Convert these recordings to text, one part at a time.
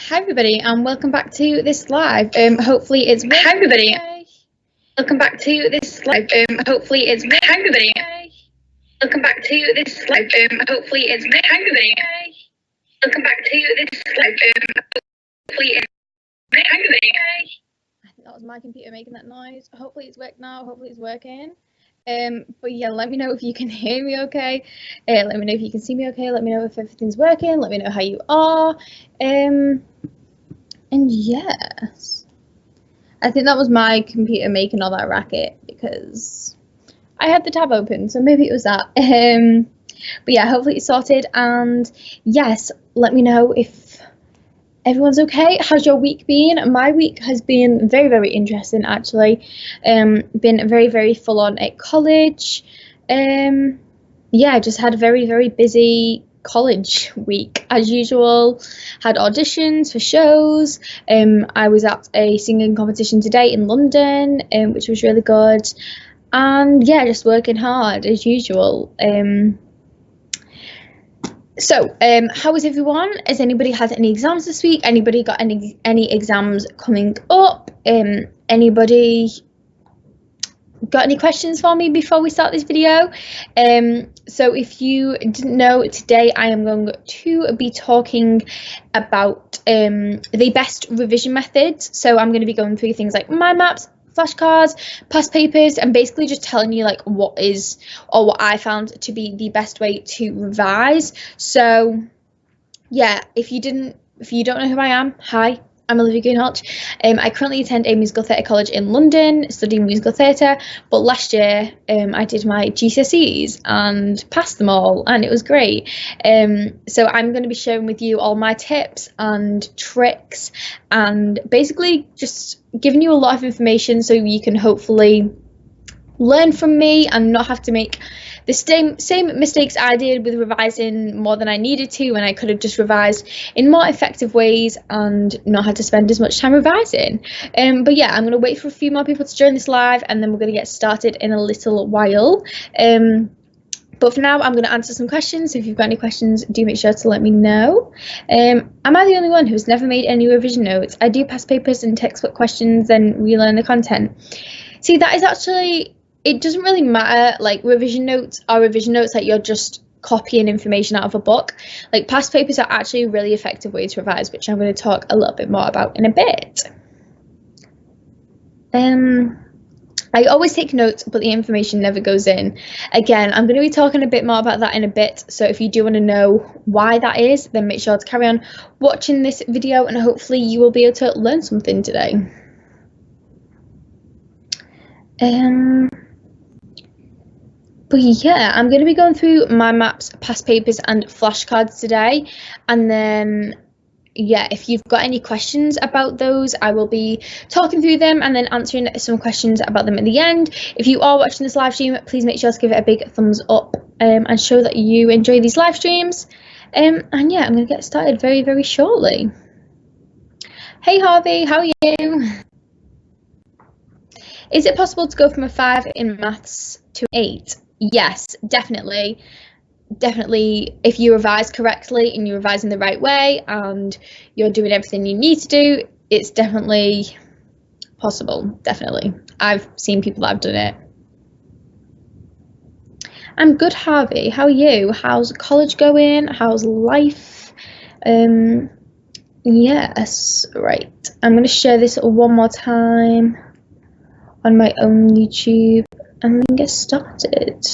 Hi everybody, and welcome back to this live. Hopefully it's working. Hi everybody. Okay. Welcome back to this live. Hopefully it's Hi everybody. Okay. Welcome back to this live. Hopefully it's Hi everybody. Okay. Welcome back to this live. Hopefully it's Hi everybody. I think that was my computer making that noise. Hopefully it's worked now. Hopefully it's working. But yeah, let me know if you can hear me okay. Let me know if you can see me okay. Let me know if everything's working. Let me know how you are. And yes, I think that was my computer making all that racket because I had the tab open, so maybe it was that. But yeah, hopefully it's sorted. And yes, let me know if everyone's okay. How's your week been? My week has been very, very interesting actually. Been very, very full on at college. Yeah, just had a very, very busy college week as usual. Had auditions for shows. I was at a singing competition today in London, which was really good. And yeah, just working hard as usual. So, how is everyone? Has anybody had any exams this week? Anybody got any exams coming up? Anybody got any questions for me before we start this video? So if you didn't know, today I am going to be talking about the best revision methods. So I'm going to be going through things like mind maps, flashcards, past papers, and basically just telling you like what I found to be the best way to revise. So yeah, if you don't know who I am, hi, I'm Olivia Greenhalgh. I currently attend a musical theatre college in London, studying musical theatre, but last year I did my GCSEs and passed them all, and it was great. So I'm going to be sharing with you all my tips and tricks, and basically just giving you a lot of information so you can hopefully learn from me and not have to make the same mistakes I did with revising more than I needed to, when I could have just revised in more effective ways and not had to spend as much time revising. But yeah, I'm going to wait for a few more people to join this live, and then we're going to get started in a little while. But for now, I'm going to answer some questions. So if you've got any questions, do make sure to let me know. Am I the only one who's never made any revision notes? I do past papers and textbook questions, then relearn the content. See, that is actually, it doesn't really matter. Like, revision notes are revision notes, like you're just copying information out of a book. Like, past papers are actually a really effective way to revise, which I'm going to talk a little bit more about in a bit. I always take notes, but the information never goes in. Again, I'm going to be talking a bit more about that in a bit, so if you do want to know why that is, then make sure to carry on watching this video, and hopefully you will be able to learn something today. But yeah, I'm going to be going through mind maps, past papers, and flashcards today, and then yeah, if you've got any questions about those, I will be talking through them and then answering some questions about them at the end. If you are watching this live stream, please make sure to give it a big thumbs up and show that you enjoy these live streams. And yeah, I'm going to get started very, very shortly. Hey Harvey, how are you? Is it possible to go from a 5 in maths to 8? Yes, definitely. Definitely, if you revise correctly and you revise in the right way and you're doing everything you need to do, it's definitely possible. Definitely. I've seen people that have done it. I'm good, Harvey. How are you? How's college going? How's life? Yes, right. I'm going to share this one more time on my own YouTube and then get started.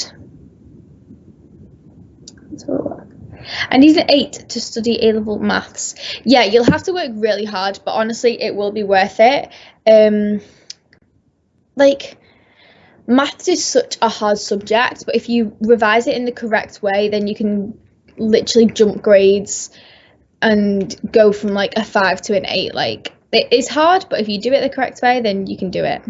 I need an 8 to study A-level maths. Yeah, you'll have to work really hard, but honestly, it will be worth it. Like, maths is such a hard subject, but if you revise it in the correct way, then you can literally jump grades and go from like a 5 to an 8. Like, it is hard, but if you do it the correct way, then you can do it.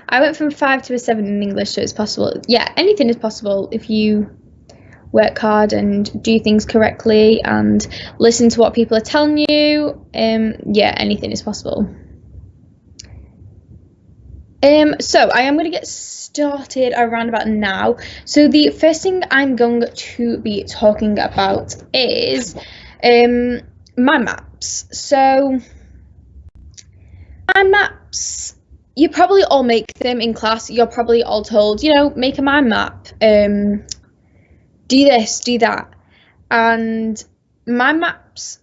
I went from 5 to a 7 in English, so it's possible. Yeah, anything is possible if you work hard and do things correctly and listen to what people are telling you. Yeah, anything is possible. So I am going to get started around about now. So the first thing I'm going to be talking about is mind maps. So mind maps, you probably all make them in class. You're probably all told, make a mind map. Do this, do that. And mind maps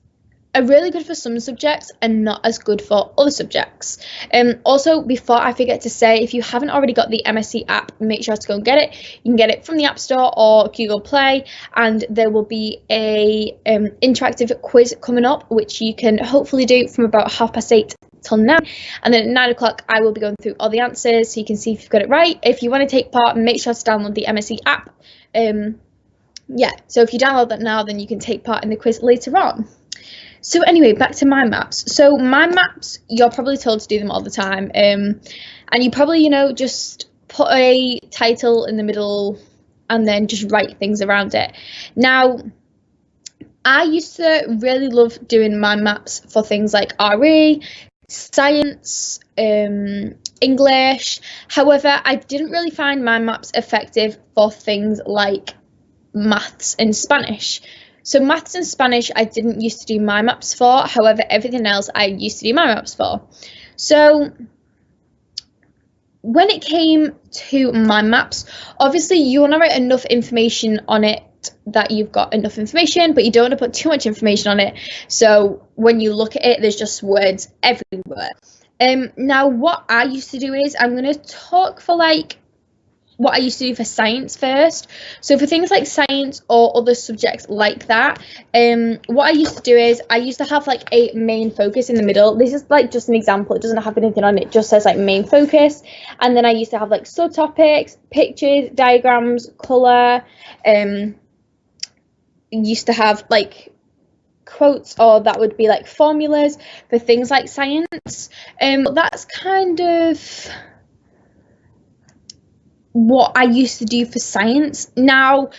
are really good for some subjects and not as good for other subjects. Also, before I forget to say, if you haven't already got the MSc app, make sure to go and get it. You can get it from the App Store or Google Play, and there will be a interactive quiz coming up, which you can hopefully do from about 8:30 till 9, and then at 9 o'clock I will be going through all the answers so you can see if you've got it right. If you want to take part, make sure to download the MSc app. So if you download that now, then you can take part in the quiz later on. So anyway, back to mind maps. So mind maps, you're probably told to do them all the time. And you probably, just put a title in the middle and then just write things around it. Now, I used to really love doing mind maps for things like RE, science, English. However, I didn't really find mind maps effective for things like maths and Spanish. So maths and Spanish I didn't used to do mind maps for. However, everything else I used to do mind maps for. So when it came to mind maps, obviously you want to write enough information on it that you've got enough information, but you don't want to put too much information on it. So when you look at it, there's just words everywhere. Now what I used to do is I'm going to talk for what I used to do for science first. So for things like science or other subjects like that, what I used to do is I used to have a main focus in the middle. This is just an example. It doesn't have anything on it. It just says main focus. And then I used to have subtopics, pictures, diagrams, colour. Used to have quotes, or that would be formulas for things like science. That's kind of what I used to do for science. Now,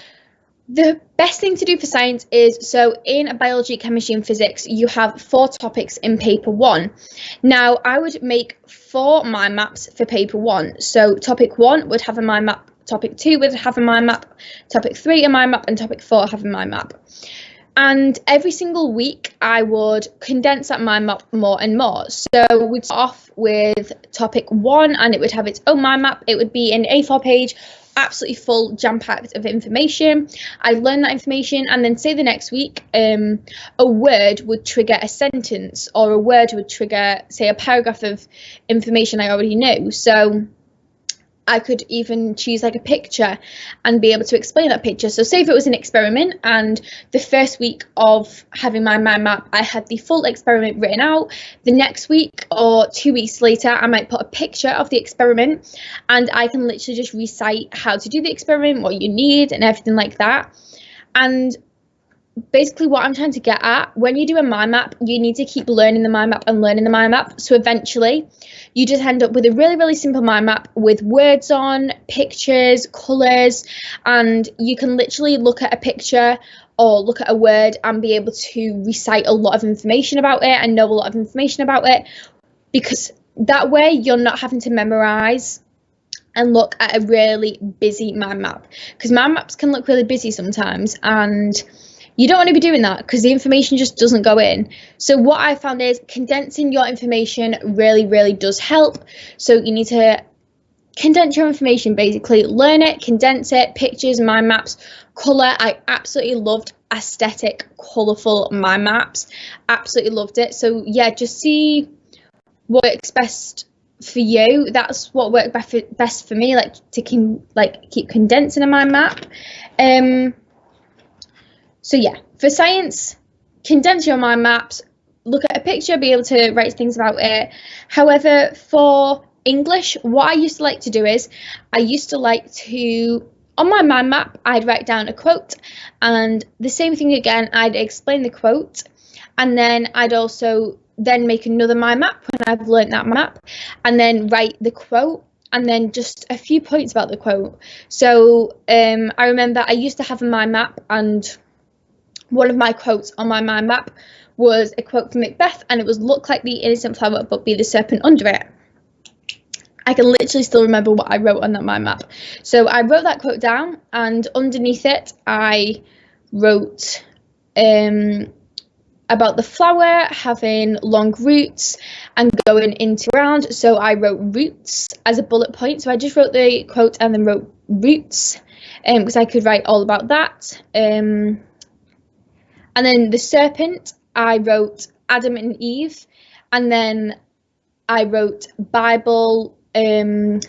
the best thing to do for science is, so in biology, chemistry and physics, you have 4 topics in paper 1. Now, I would make 4 mind maps for paper 1. So topic 1 would have a mind map, topic 2 would have a mind map, topic 3 a mind map, and topic 4 have a mind map. And every single week I would condense that mind map more and more. So we'd start off with topic 1 and it would have its own mind map. It would be an A4 page, absolutely full, jam-packed of information. I learn that information, and then say the next week a word would trigger a sentence, or a word would trigger, say, a paragraph of information I already knew. So I could even choose a picture and be able to explain that picture. So say if it was an experiment, and the first week of having my mind map, I had the full experiment written out. The next week or 2 weeks later, I might put a picture of the experiment, and I can literally just recite how to do the experiment, what you need, and everything like that. And basically what I'm trying to get at, when you do a mind map, you need to keep learning the mind map and learning the mind map. So eventually you just end up with a really, really simple mind map with words on, pictures, colours, and you can literally look at a picture or look at a word and be able to recite a lot of information about it and know a lot of information about it, because that way you're not having to memorise and look at a really busy mind map, because mind maps can look really busy sometimes, and you don't want to be doing that because the information just doesn't go in. So what I found is condensing your information really, really does help. So you need to condense your information, basically learn it, condense it, pictures, mind maps, colour. I absolutely loved aesthetic, colourful mind maps. Absolutely loved it. So yeah, just see what works best for you. That's what worked best for me, to keep condensing a mind map. So yeah, for science, condense your mind maps, look at a picture, be able to write things about it. However, for English, what I used to like to do is, I used to like to, on my mind map, I'd write down a quote, and the same thing again, I'd explain the quote, and then I'd also then make another mind map when I've learnt that map, and then write the quote, and then just a few points about the quote. So I remember I used to have a mind map, and one of my quotes on my mind map was a quote from Macbeth, and it was, "Look like the innocent flower, but be the serpent under it." I can literally still remember what I wrote on that mind map. So I wrote that quote down, and underneath it I wrote about the flower having long roots and going into ground. So I wrote roots as a bullet point. So I just wrote the quote and then wrote roots, because I could write all about that. And then the serpent, I wrote Adam and Eve, and then I wrote Bible, and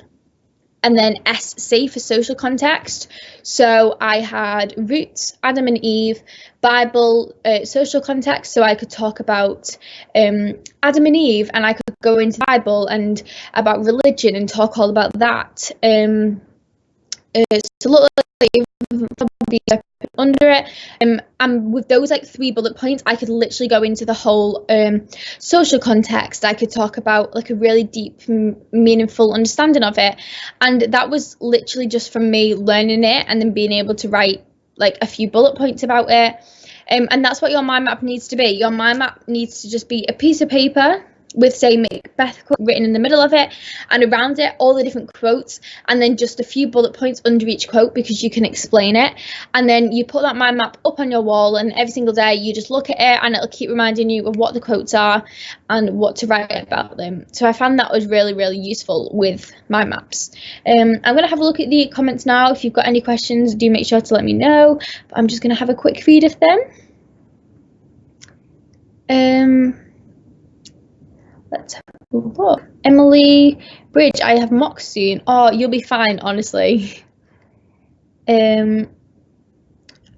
then SC for social context. So I had roots, Adam and Eve, Bible, social context. So I could talk about Adam and Eve, and I could go into the Bible and about religion and talk all about that. So look like probably under it, and with those like 3 bullet points, I could literally go into the whole social context. I could talk about like a really deep, meaningful understanding of it, and that was literally just from me learning it and then being able to write like a few bullet points about it. And that's what your mind map needs to be. Your mind map needs to just be a piece of paper with, say, Macbeth quote written in the middle of it, and around it all the different quotes, and then just a few bullet points under each quote because you can explain it. And then you put that mind map up on your wall, and every single day you just look at it, and it'll keep reminding you of what the quotes are and what to write about them. So I found that was really, really useful with mind maps. I'm going to have a look at the comments now. If you've got any questions, do make sure to let me know. But I'm just going to have a quick read of them. Let's have a look. Emily Bridge, I have mocks soon. Oh, you'll be fine, honestly. I'm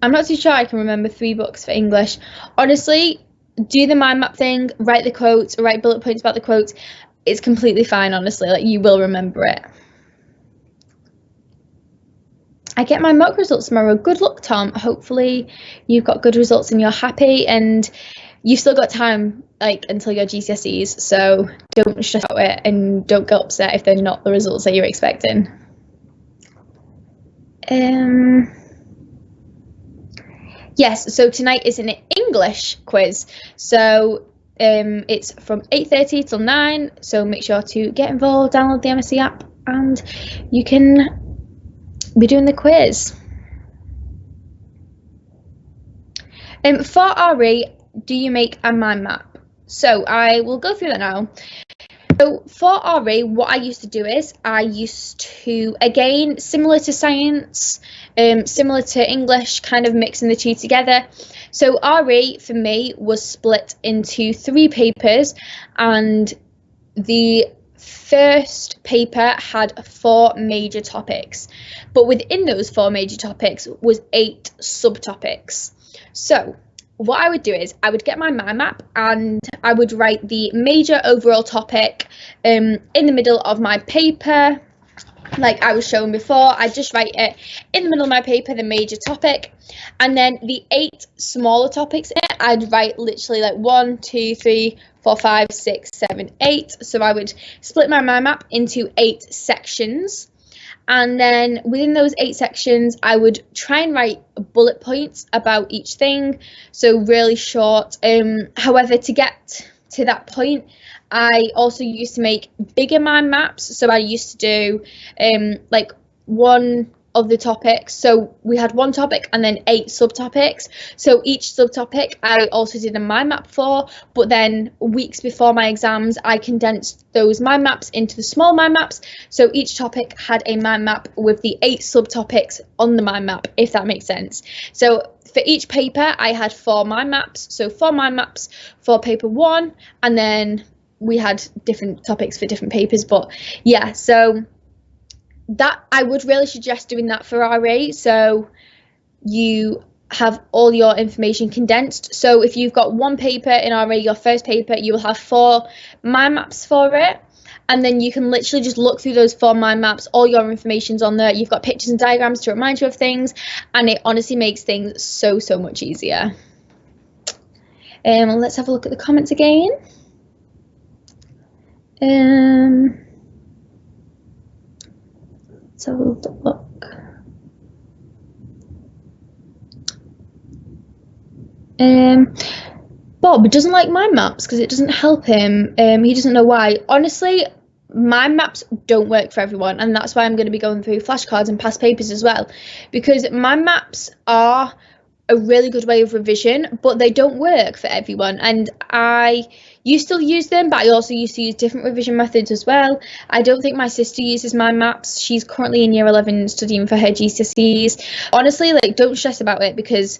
not too sure I can remember 3 books for English. Honestly, do the mind map thing, write the quotes, write bullet points about the quotes. It's completely fine, honestly. Like, you will remember it. I get my mock results tomorrow. Good luck, Tom. Hopefully you've got good results and you're happy, and you've still got time like until your GCSEs, so don't stress out it and don't get upset if they're not the results that you're expecting. Yes, so tonight is an English quiz. So it's from 8:30 till 9, so make sure to get involved, download the MSC app, and you can be doing the quiz. For RE, do you make a mind map? So I will go through that now. So for RE, what I used to do is I used to, again, similar to science, similar to English, kind of mixing the 2 together. So RE for me was split into 3 papers, and the first paper had 4 major topics, but within those 4 major topics was 8 subtopics. So what I would do is I would get my mind map and I would write the major overall topic in the middle of my paper, like I was showing before. I just write it in the middle of my paper, the major topic, and then the 8 smaller topics in it, I'd write literally like 1, 2, 3, 4, 5, 6, 7, 8. So I would split my mind map into 8 sections. And then within those 8 sections, I would try and write bullet points about each thing, so really short. However, to get to that point, I also used to make bigger mind maps. So I used to do like one of the topics. So we had one topic and then 8 subtopics. So each subtopic I also did a mind map for, but then weeks before my exams, I condensed those mind maps into the small mind maps. So each topic had a mind map with the 8 subtopics on the mind map, if that makes sense. So for each paper, I had 4 mind maps. So 4 mind maps for paper 1, and then we had different topics for different papers. But yeah, so that I would really suggest doing that for RE, so you have all your information condensed. So if you've got one paper in RE, your first paper, you will have 4 mind maps for it, and then you can literally just look through those 4 mind maps. All your information's on there. You've got pictures and diagrams to remind you of things, and it honestly makes things so much easier. Let's have a look at the comments again. Let's have a look. Bob doesn't like mind maps because it doesn't help him. He doesn't know why. Honestly, my maps don't work for everyone, and that's why I'm going to be going through flashcards and past papers as well, because my maps are a really good way of revision, but they don't work for everyone. And I used to use them, but I also used to use different revision methods as well. I don't think my sister uses my maps. She's currently in year 11 studying for her GCSEs. Honestly, like, don't stress about it, because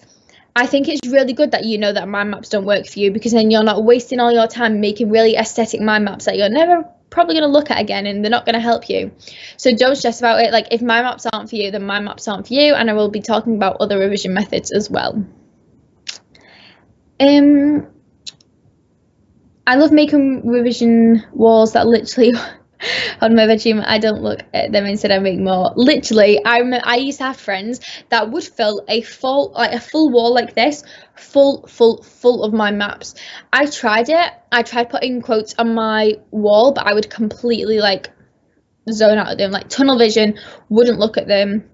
I think it's really good that you know that mind maps don't work for you, because then you're not wasting all your time making really aesthetic mind maps that you're never probably going to look at again, and they're not going to help you. So don't stress about it. Like, if mind maps aren't for you, then mind maps aren't for you, and I will be talking about other revision methods as well. I love making revision walls that literally on my bedroom, I don't look at them, instead I make more. Literally, I used to have friends that would fill a full wall like this, full of my maps. I tried it. I tried putting quotes on my wall, but I would completely like zone out of them, like tunnel vision, wouldn't look at them.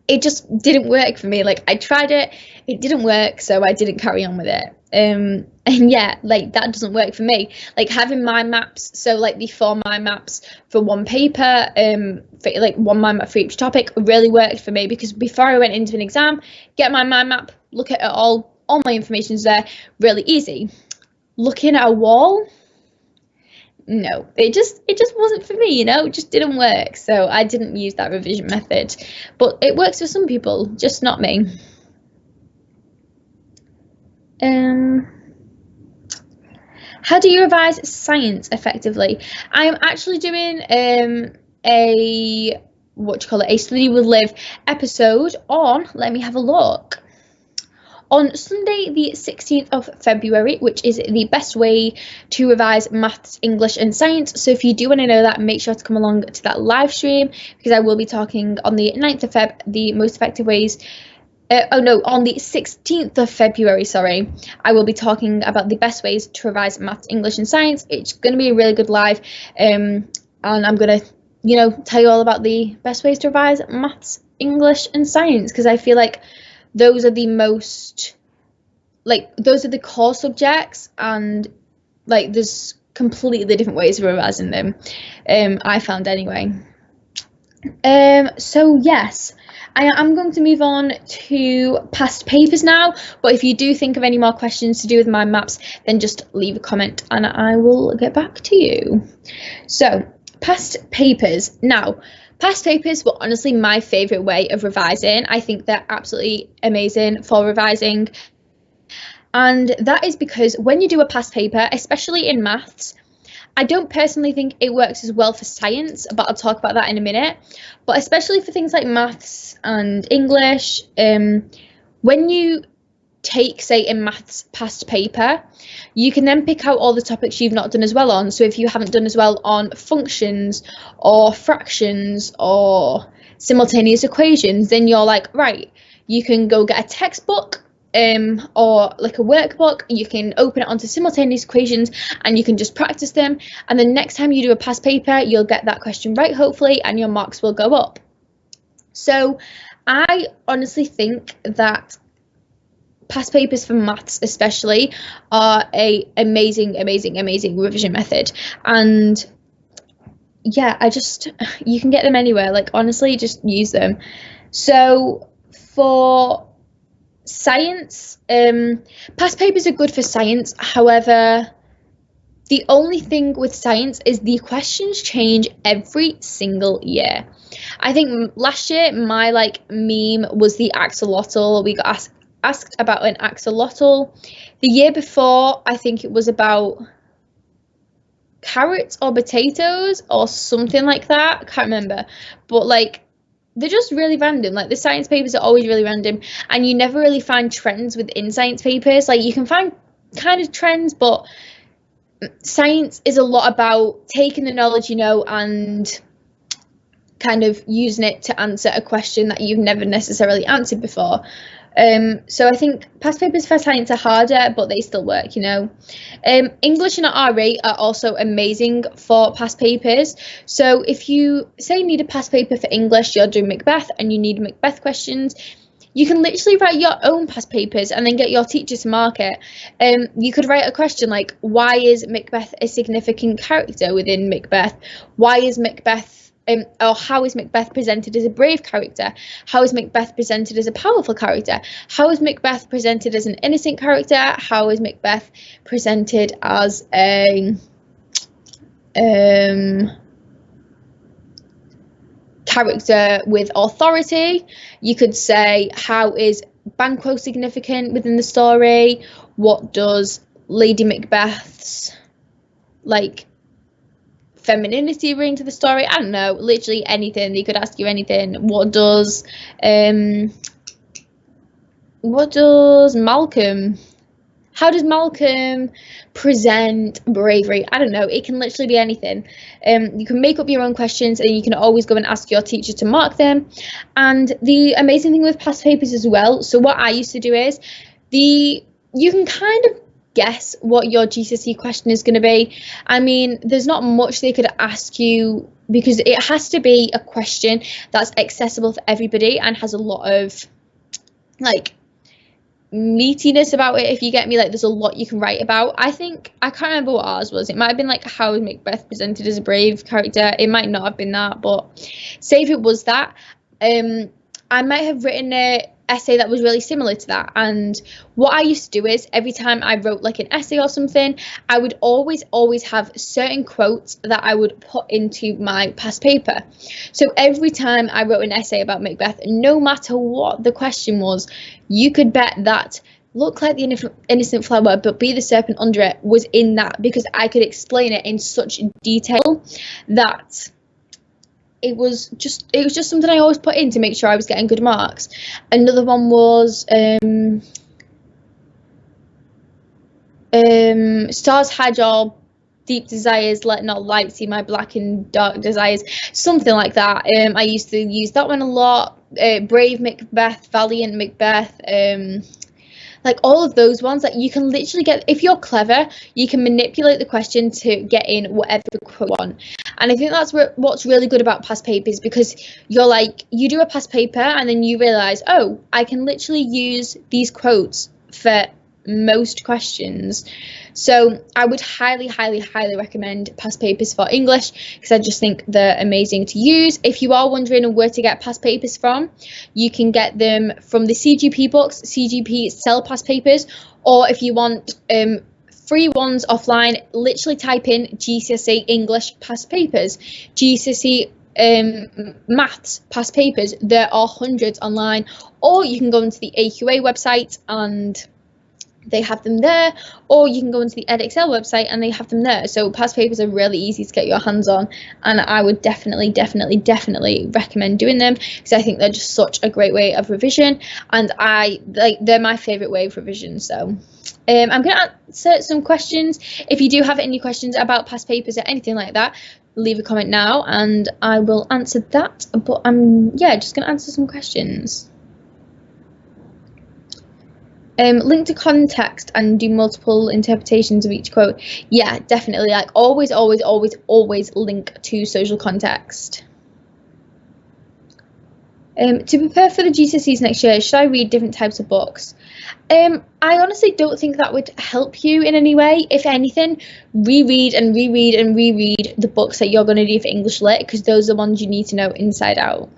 It just didn't work for me. Like, I tried it, it didn't work, so I didn't carry on with it. And yeah, like, that doesn't work for me. Like, having mind maps, so like the 4 mind maps for one paper, for like 1 mind map for each topic, really worked for me, because before I went into an exam, get my mind map, look at it all my information's there, really easy. Looking at a wall, no, it just wasn't for me, it just didn't work. So I didn't use that revision method, but it works for some people, just not me. How do you revise science effectively? I'm actually doing a Study with Liv episode on, let me have a look, on Sunday the 16th of February, which is the best way to revise maths, English and science. So if you do want to know that, make sure to come along to that live stream, because I will be talking on the 9th of Feb, the most effective ways. On the 16th of February, I will be talking about the best ways to revise maths, English and science. It's going to be a really good live, and I'm going to, tell you all about the best ways to revise maths, English and science, because I feel like those are the most, those are the core subjects, and there's completely different ways of revising them, I found anyway. So yes, I'm going to move on to past papers now, but if you do think of any more questions to do with mind maps, then just leave a comment and I will get back to you. So, past papers. Now, past papers were honestly my favourite way of revising. I think they're absolutely amazing for revising. And that is because when you do a past paper, especially in maths, I don't personally think it works as well for science, but I'll talk about that in a minute. But especially for things like maths and English, when you take, say, a maths past paper, you can then pick out all the topics you've not done as well on. So if you haven't done as well on functions or fractions or simultaneous equations, then you're like, right, you can go get a textbook or like a workbook, you can open it onto simultaneous equations and you can just practice them, and the next time you do a past paper you'll get that question right, hopefully, and your marks will go up. So I honestly think that past papers for maths especially are a amazing revision method, and yeah, you can get them anywhere, honestly, just use them. So for science, past papers are good for science. However, the only thing with science is the questions change every single year. I think last year my meme was the axolotl. We got asked about an axolotl. The year before, I think it was about carrots or potatoes or something like that. I can't remember, but they're just really random. The science papers are always really random, and you never really find trends within science papers. You can find kind of trends, but science is a lot about taking the knowledge you know and kind of using it to answer a question that you've never necessarily answered before. So I think past papers for science are harder, but they still work, English and RE are also amazing for past papers. So if you say you need a past paper for English, you're doing Macbeth and you need Macbeth questions, You can literally write your own past papers and then get your teacher to mark it. You could write a question like, why is Macbeth a significant character within Macbeth? Why is Macbeth, or how is Macbeth presented as a brave character? How is Macbeth presented as a powerful character? How is Macbeth presented as an innocent character? How is Macbeth presented as a character with authority? You could say, how is Banquo significant within the story? What does Lady Macbeth's like femininity bring to the story? I don't know, literally anything. They could ask you anything. What does Malcolm, how does Malcolm present bravery? I don't know. It can literally be anything. You can make up your own questions, and you can always go and ask your teacher to mark them. And the amazing thing with past papers as well, so what I used to do is, you can kind of guess what your GCSE question is going to be. I mean, there's not much they could ask you, because it has to be a question that's accessible for everybody and has a lot of like meatiness about it, if you get me. Like, there's a lot you can write about. I think, I can't remember what ours was. It might have been like, how is Macbeth presented as a brave character? It might not have been that, but say if it was that, I might have written a essay that was really similar to that. And what I used to do is, every time I wrote like an essay or something, I would always have certain quotes that I would put into my past paper. So every time I wrote an essay about Macbeth, no matter what the question was, you could bet that look like the innocent flower but be the serpent under it was in that, because I could explain it in such detail that it was just something I always put in to make sure I was getting good marks. Another one was stars hide your deep desires, let not light see my black and dark desires, something like that. I used to use that one a lot. Brave Macbeth, valiant Macbeth, like all of those ones that you can literally get. If you're clever, you can manipulate the question to get in whatever quote you want. And I think that's what's really good about past papers, because you're like, you do a past paper and then you realize, oh, I can literally use these quotes for most questions. So I would highly recommend past papers for English, because I just think they're amazing to use. If you are wondering where to get past papers from, you can get them from the CGP books. CGP sell past papers, or if you want free ones offline, literally type in GCSE English past papers, GCSE maths past papers. There are hundreds online, or you can go into the AQA website and they have them there, or you can go into the Edexcel website and they have them there. So past papers are really easy to get your hands on, and I would definitely recommend doing them, because I think they're just such a great way of revision, and they're my favorite way of revision. So I'm going to answer some questions. If you do have any questions about past papers or anything like that, leave a comment now and I will answer that. But I'm just going to answer some questions. Link to context and do multiple interpretations of each quote. Yeah, definitely. Like, always link to social context. To prepare for the GCSEs next year, should I read different types of books? I honestly don't think that would help you in any way. If anything, reread the books that you're going to do for English Lit, because those are the ones you need to know inside out.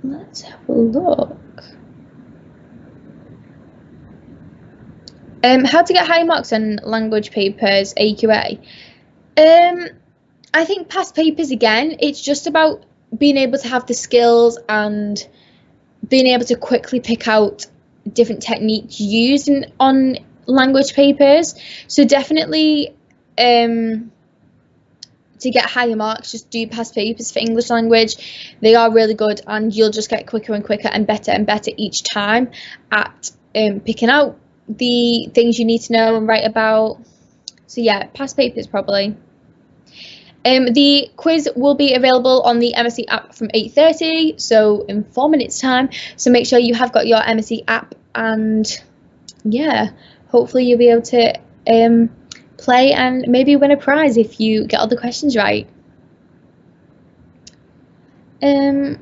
Let's have a look. How to get high marks on language papers, AQA. I think past papers, again, it's just about being able to have the skills and being able to quickly pick out different techniques used on language papers. So definitely, to get higher marks, just do past papers for English language. They are really good, and you'll just get quicker and quicker and better each time at picking out the things you need to know and write about. So yeah, past papers probably. The quiz will be available on the MSE app from 8:30, so in 4 minutes time. So make sure you have got your MSE app, and yeah, hopefully you'll be able to play and maybe win a prize if you get all the questions right. Let's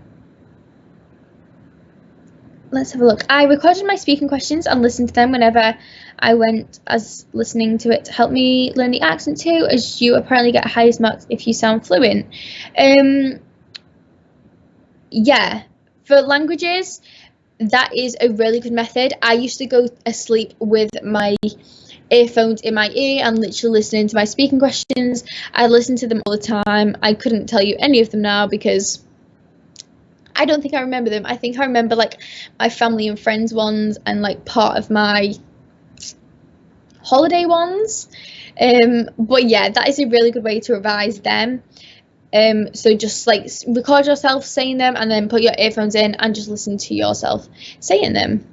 have a look. I recorded my speaking questions and listened to them whenever I went as listening to it to help me learn the accent too, as you apparently get highest marks if you sound fluent. Yeah, for languages, that is a really good method. I used to go asleep with my earphones in my ear and literally listening to my speaking questions. I listened to them all the time. I couldn't tell you any of them now because I don't think I remember them. I think I remember like my family and friends ones and like part of my holiday ones. But yeah, that is a really good way to revise them. So just like record yourself saying them and then put your earphones in and just listen to yourself saying them.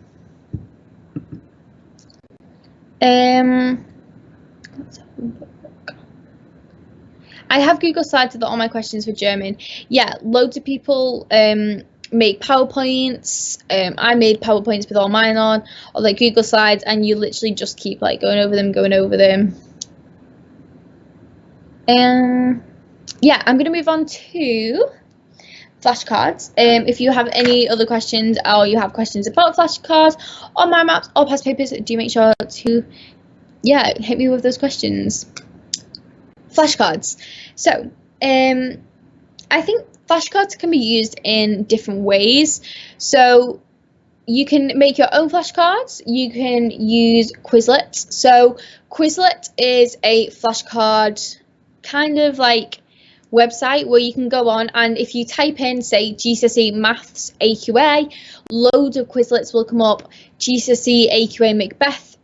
Let's have a look. I have Google Slides with all my questions for German. Yeah, loads of people make PowerPoints. I made PowerPoints with all mine on, or like Google Slides, and you literally just keep like going over them. Yeah, I'm gonna move on to flashcards. If you have any other questions or you have questions about flashcards or mind maps or past papers, do make sure to hit me with those questions. Flashcards. So I think flashcards can be used in different ways. So you can make your own flashcards. You can use Quizlet. So Quizlet is a flashcard kind of like website where you can go on, and if you type in, say, GCSE Maths AQA, loads of Quizlets will come up. GCSE AQA Macbeth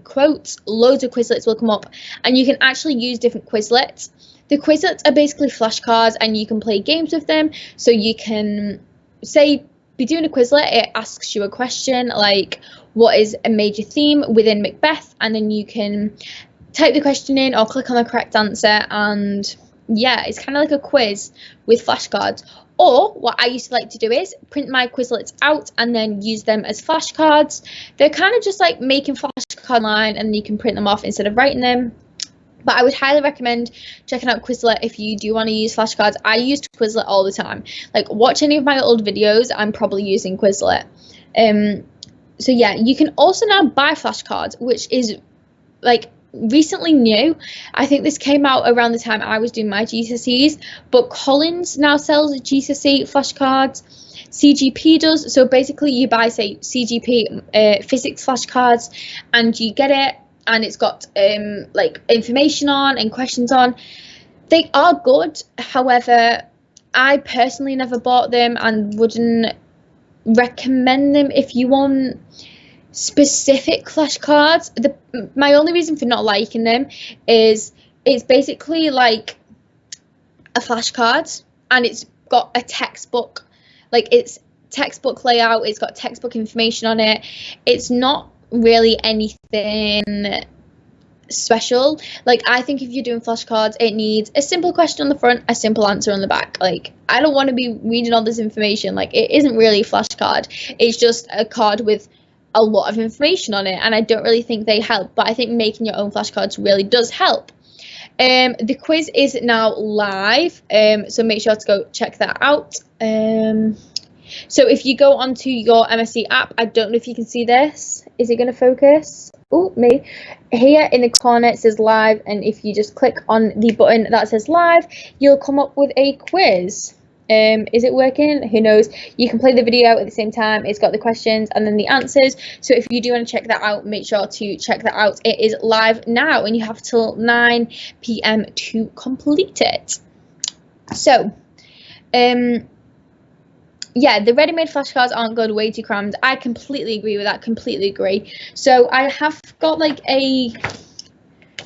quotes, loads of Quizlets will come up, and you can actually use different Quizlets. The Quizlets are basically flashcards, and you can play games with them. So you can be doing a Quizlet, it asks you a question like, what is a major theme within Macbeth? And then you can type the question in or click on the correct answer, and yeah, it's kind of like a quiz with flashcards. Or what I used to like to do is print my Quizlets out and then use them as flashcards. They're kind of just like making flashcards online, and you can print them off instead of writing them. But I would highly recommend checking out Quizlet if you do want to use flashcards. I used Quizlet all the time. Like, watch any of my old videos, I'm probably using Quizlet. So yeah, you can also now buy flashcards, which is like recently new. I think this came out around the time I was doing my GCSEs, but Collins now sells GCSE flashcards. CGP does. So basically you buy, say, CGP physics flashcards, and you get it, and it's got like information on and questions on. They are good. However, I personally never bought them and wouldn't recommend them if you want specific flashcards. My only reason for not liking them is it's basically like a flashcard, and it's got a textbook, like it's textbook layout, it's got textbook information on it. It's not really anything special. Like, I think if you're doing flashcards, it needs a simple question on the front, a simple answer on the back. Like, I don't want to be reading all this information. Like, it isn't really a flashcard, it's just a card with a lot of information on it, and I don't really think they help. But I think making your own flashcards really does help. The quiz is now live, so make sure to go check that out. So if you go onto your MSc app, I don't know if you can see this. Is it going to focus? Oh, me. Here in the corner it says live, and if you just click on the button that says live, you'll come up with a quiz. Is it working? Who knows? You can play the video at the same time. It's got the questions and then the answers. So if you do want to check that out, make sure to check that out. It is live now, and you have till 9 p.m. to complete it. So, yeah, the ready-made flashcards aren't good, way too crammed. I completely agree with that, completely agree. So I have got like pretend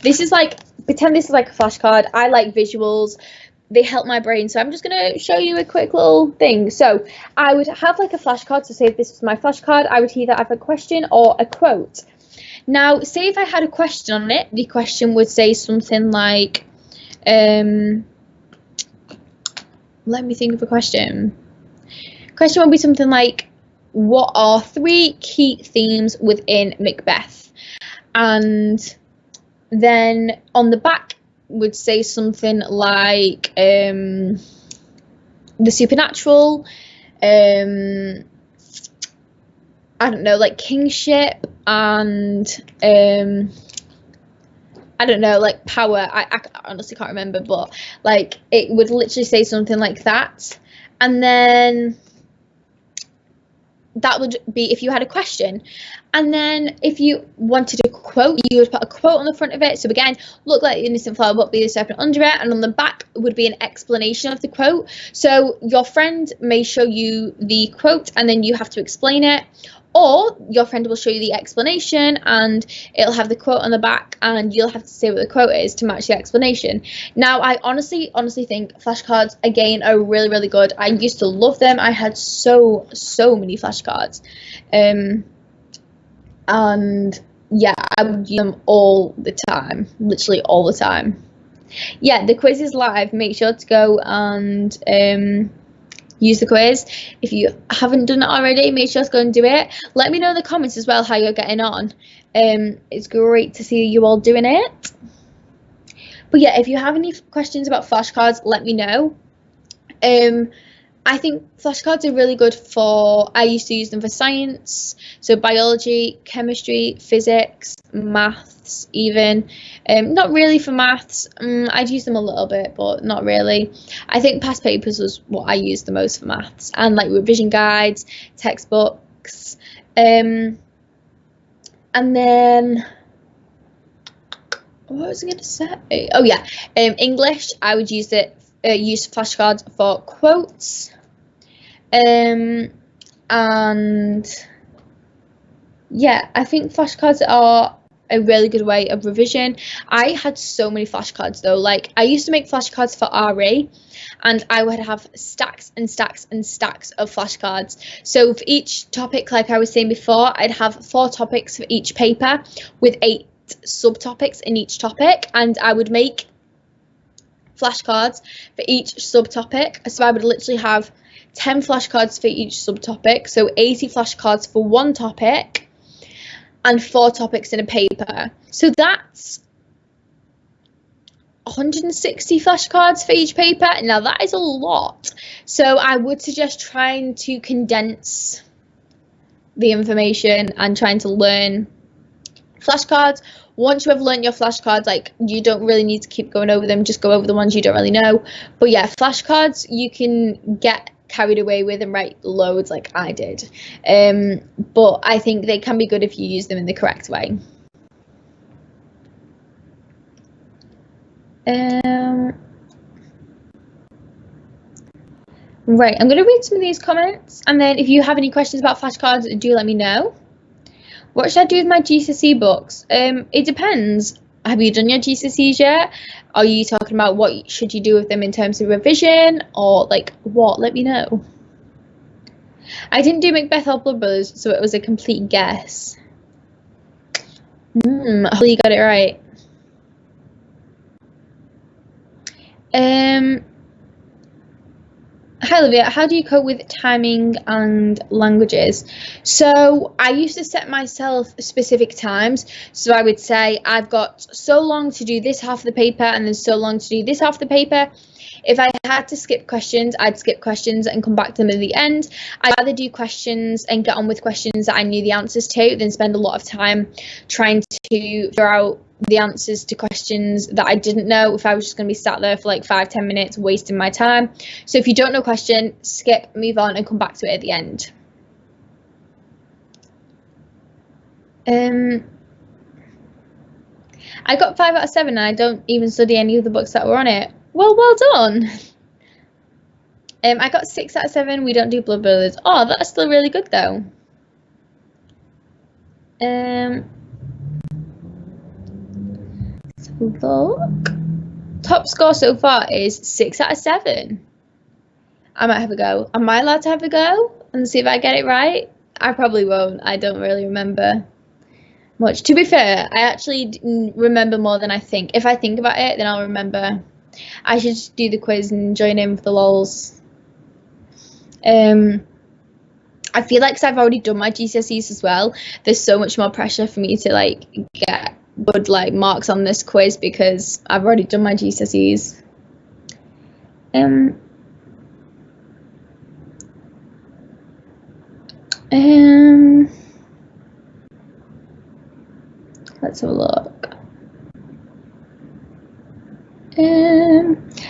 this is like a flashcard. I like visuals, they help my brain, so I'm just going to show you a quick little thing. So I would have like a flashcard, so say if this was my flashcard, I would either have a question or a quote. Now, say if I had a question on it, the question would say something like, let me think of a question. Question would be something like, what are 3 key themes within Macbeth? And then on the back would say something like, the supernatural, I don't know, like kingship and I don't know, like power. I honestly can't remember, but like it would literally say something like that. And then that would be if you had a question. And then if you wanted a quote, you would put a quote on the front of it. So again, look like the innocent flower, but be the serpent under it. And on the back would be an explanation of the quote. So your friend may show you the quote and then you have to explain it. Or your friend will show you the explanation and it'll have the quote on the back and you'll have to say what the quote is to match the explanation. Now, I honestly think flashcards, again, are really, really good. I used to love them. I had so many flashcards. And yeah, I would use them all the time, literally all the time. Yeah, the quiz is live. Make sure to go and use the quiz. If you haven't done it already, make sure to go and do it. Let me know in the comments as well how you're getting on. It's great to see you all doing it. But yeah, if you have any questions about flashcards, let me know. I think flashcards are really good for, I used to use them for science, so biology, chemistry, physics, maths even. Not really for maths, I'd use them a little bit, but not really. I think past papers was what I used the most for maths, and like revision guides, textbooks. And then, what was I going to say? Oh yeah, English, I would use flashcards for quotes. And yeah, I think flashcards are a really good way of revision. I had so many flashcards though. Like I used to make flashcards for RE and I would have stacks and stacks and stacks of flashcards. So for each topic, like I was saying before, I'd have 4 topics for each paper with 8 subtopics in each topic, and I would make flashcards for each subtopic. So I would literally have 10 flashcards for each subtopic, so 80 flashcards for one topic and 4 topics in a paper. So that's 160 flashcards for each paper. Now that is a lot. So I would suggest trying to condense the information and trying to learn flashcards. Once you have learned your flashcards, like you don't really need to keep going over them, just go over the ones you don't really know. But yeah, flashcards you can get carried away with and write loads like I did. But I think they can be good if you use them in the correct way. Right, I'm going to read some of these comments, and then if you have any questions about flashcards, do let me know. What should I do with my GCSE books? It depends. Have you done your GCSEs yet? Are you talking about what should you do with them in terms of revision, or like what? Let me know. I didn't do Macbeth or Blood Brothers, so it was a complete guess. Hopefully you got it right. Hi Olivia, how do you cope with timing and languages? So I used to set myself specific times. So I would say I've got so long to do this half of the paper and then so long to do this half of the paper. If I had to skip questions, I'd skip questions and come back to them at the end. I'd rather do questions and get on with questions that I knew the answers to than spend a lot of time trying to figure out the answers to questions that I didn't know if I was just going to be sat there for like 5-10 minutes wasting my time. So if you don't know a question, skip, move on and come back to it at the end. I got 5 out of 7 and I don't even study any of the books that were on it. Well done. I got 6 out of 7. We don't do Blood Brothers. Oh, that's still really good though. Let's have a look. Top score so far is 6 out of 7. I might have a go. Am I allowed to have a go and see if I get it right? I probably won't. I don't really remember much. To be fair, I actually remember more than I think. If I think about it, then I'll remember. I should just do the quiz and join in for the lols. I feel like 'cause I've already done my GCSEs as well, there's so much more pressure for me to like get good like marks on this quiz because I've already done my GCSEs. Let's have a look.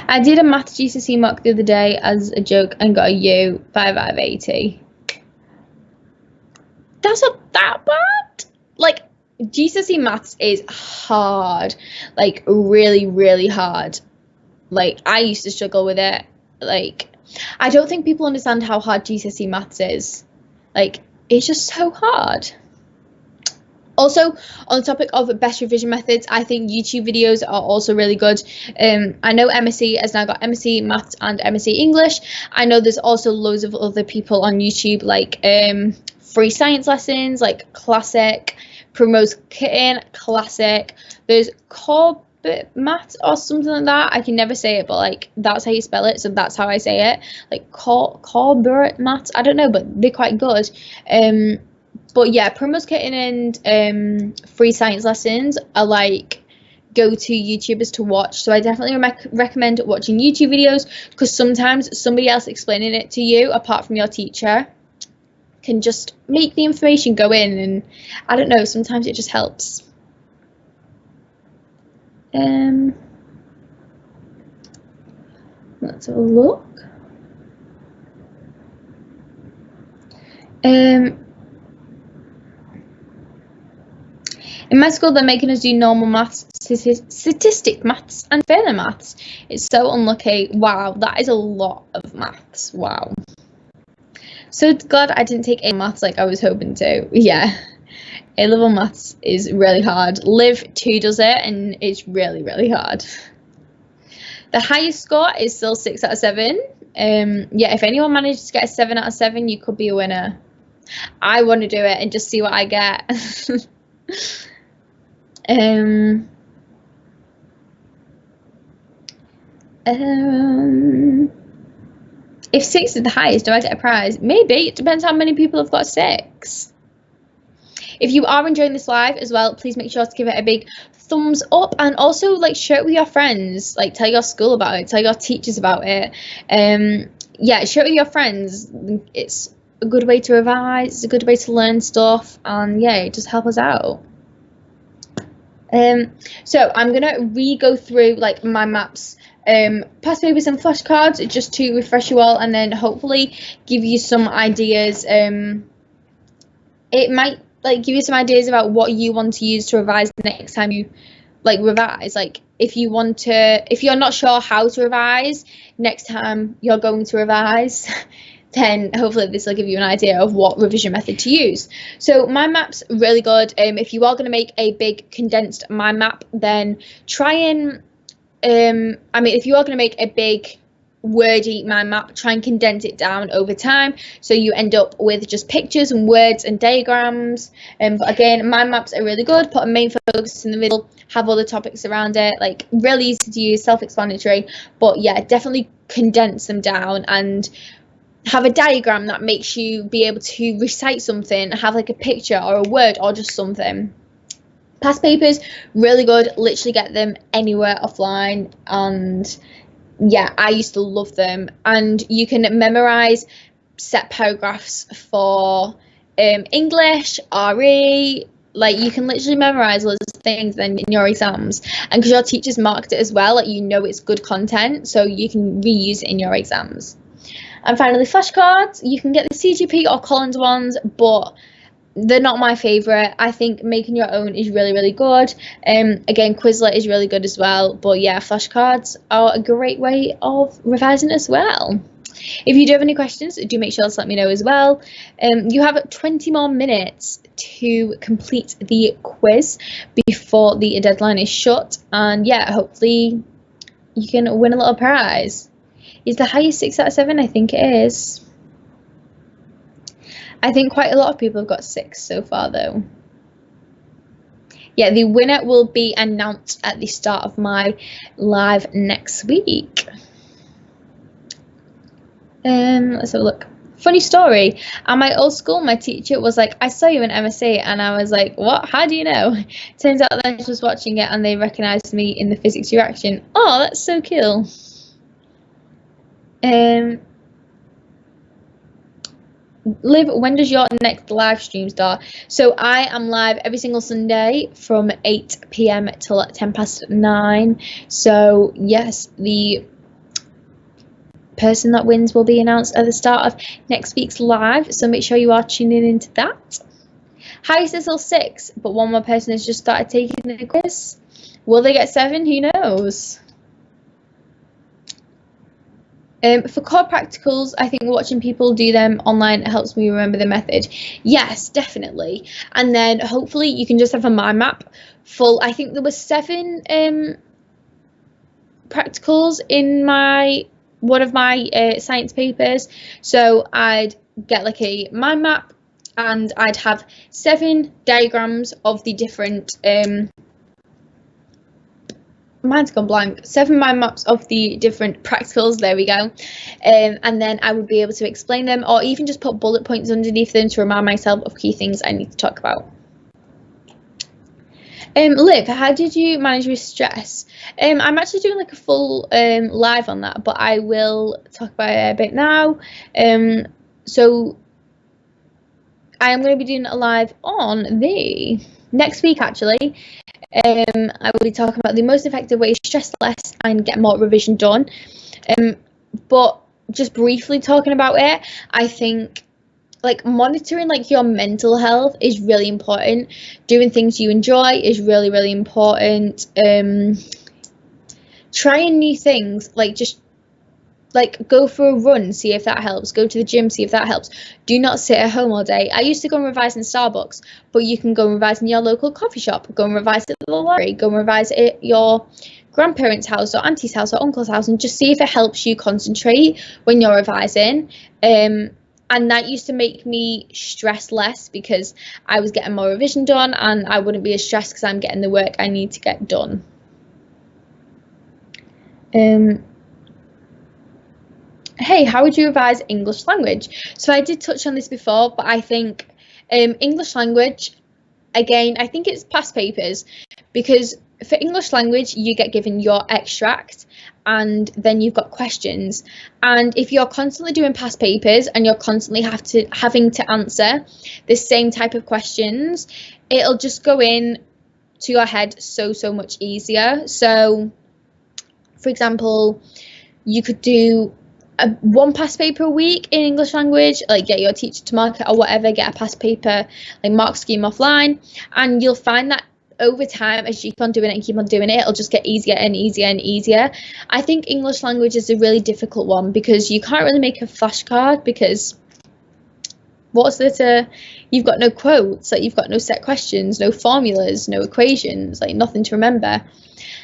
I did a maths GCSE mock the other day as a joke and got a U, 5 out of 80. That's not that bad. Like, GCSE maths is hard, like really, really hard. Like, I used to struggle with it. Like, I don't think people understand how hard GCSE maths is. Like, it's just so hard. Also, on the topic of best revision methods, I think YouTube videos are also really good. I know MSc has now got MSc Maths and MSc English. I know there's also loads of other people on YouTube, like free science lessons, like Classic, Primrose Kitten, Classic. There's Corbett Maths or something like that. I can never say it, but like that's how you spell it, so that's how I say it. Like Corbett Maths. I don't know, but they're quite good. But yeah, Primrose Kitten and free science lessons are like go-to YouTubers to watch. So I definitely recommend watching YouTube videos, because sometimes somebody else explaining it to you apart from your teacher can just make the information go in, and I don't know, sometimes it just helps. Let's have a look. In my school, they're making us do normal maths, statistic maths, and further maths. It's so unlucky. Wow, that is a lot of maths. Wow. So glad I didn't take A maths like I was hoping to. Yeah, A-level maths is really hard. Liv 2 does it, and it's really, really hard. The highest score is still 6 out of 7. Yeah, if anyone manages to get a 7 out of 7, you could be a winner. I want to do it and just see what I get. If 6 is the highest, do I get a prize? Maybe. It depends how many people have got 6. If you are enjoying this live as well, please make sure to give it a big thumbs up, and also like share it with your friends. Like, tell your school about it, tell your teachers about it. Yeah, share it with your friends. It's a good way to revise, it's a good way to learn stuff, and yeah, just help us out. So I'm gonna re-go through like my maps, past papers and flashcards, just to refresh you all, and then hopefully give you some ideas. It might like give you some ideas about what you want to use to revise the next time you like revise. Like, if you're not sure how to revise next time you're going to revise, then hopefully this will give you an idea of what revision method to use. So my map's really good. If you are going to make a big condensed mind map, then try and if you are going to make a big wordy mind map, try and condense it down over time, so you end up with just pictures and words and diagrams. But again, mind maps are really good. Put a main focus in the middle, have all the topics around it, like really easy to use, self-explanatory. But yeah, definitely condense them down and have a diagram that makes you be able to recite something, have like a picture or a word or just something. Past papers, really good. Literally get them anywhere offline, and yeah, I used to love them. And you can memorize set paragraphs for English, RE. Like, you can literally memorize loads of things then in your exams, and because your teachers marked it as well, like, you know it's good content, so you can reuse it in your exams. And finally, flashcards. You can get the CGP or Collins ones, but they're not my favourite. I think making your own is really, really good. Again, Quizlet is really good as well. But yeah, flashcards are a great way of revising as well. If you do have any questions, do make sure to let me know as well. You have 20 more minutes to complete the quiz before the deadline is shut. And yeah, hopefully you can win a little prize. Is the highest 6 out of 7? I think it is. I think quite a lot of people have got 6 so far, though. Yeah, the winner will be announced at the start of my live next week. Let's have a look. Funny story. At my old school, my teacher was like, "I saw you in MSc," and I was like, "What? How do you know?" Turns out that I was just watching it, and they recognised me in the physics reaction. Oh, that's so cool. Liv, when does your next live stream start? So I am live every single Sunday from 8 p.m. till 9:10. So yes, the person that wins will be announced at the start of next week's live. So make sure you are tuning into that. Harry says all 6, but one more person has just started taking the quiz. Will they get 7? Who knows? For core practicals, I think watching people do them online helps me remember the method. Yes, definitely. And then hopefully you can just have a mind map full. I think there were 7 practicals in one of my science papers. So I'd get like a mind map and I'd have 7 diagrams of the different mine's gone blank. 7 mind maps of the different practicals. There we go. And then I would be able to explain them, or even just put bullet points underneath them to remind myself of key things I need to talk about. Liv, how did you manage with stress? I'm actually doing like a full live on that, but I will talk about it a bit now. So I am going to be doing a live on the next week actually. I will be talking about the most effective way to stress less and get more revision done. But just briefly talking about it, I think like monitoring like your mental health is really important. Doing things you enjoy is really, really important. Trying new things, like just like go for a run, see if that helps. Go to the gym, see if that helps. Do not sit at home all day. I used to go and revise in Starbucks, but you can go and revise in your local coffee shop. Go and revise at the library. Go and revise at your grandparents' house or auntie's house or uncle's house, and just see if it helps you concentrate when you're revising. And that used to make me stress less because I was getting more revision done, and I wouldn't be as stressed because I'm getting the work I need to get done. Hey, how would you revise English language? So I did touch on this before, but I think English language, again, I think it's past papers, because for English language, you get given your extract and then you've got questions. And if you're constantly doing past papers and you're constantly having to answer the same type of questions, it'll just go in to your head so much easier. So, for example, you could do one past paper a week in English language, like get your teacher to mark it or whatever, get a past paper like mark scheme offline, and you'll find that over time, as you keep on doing it, it'll just get easier and easier and easier. I think English language is a really difficult one because you can't really make a flashcard, because what's there to, you've got no quotes, like you've got no set questions, no formulas, no equations, like nothing to remember.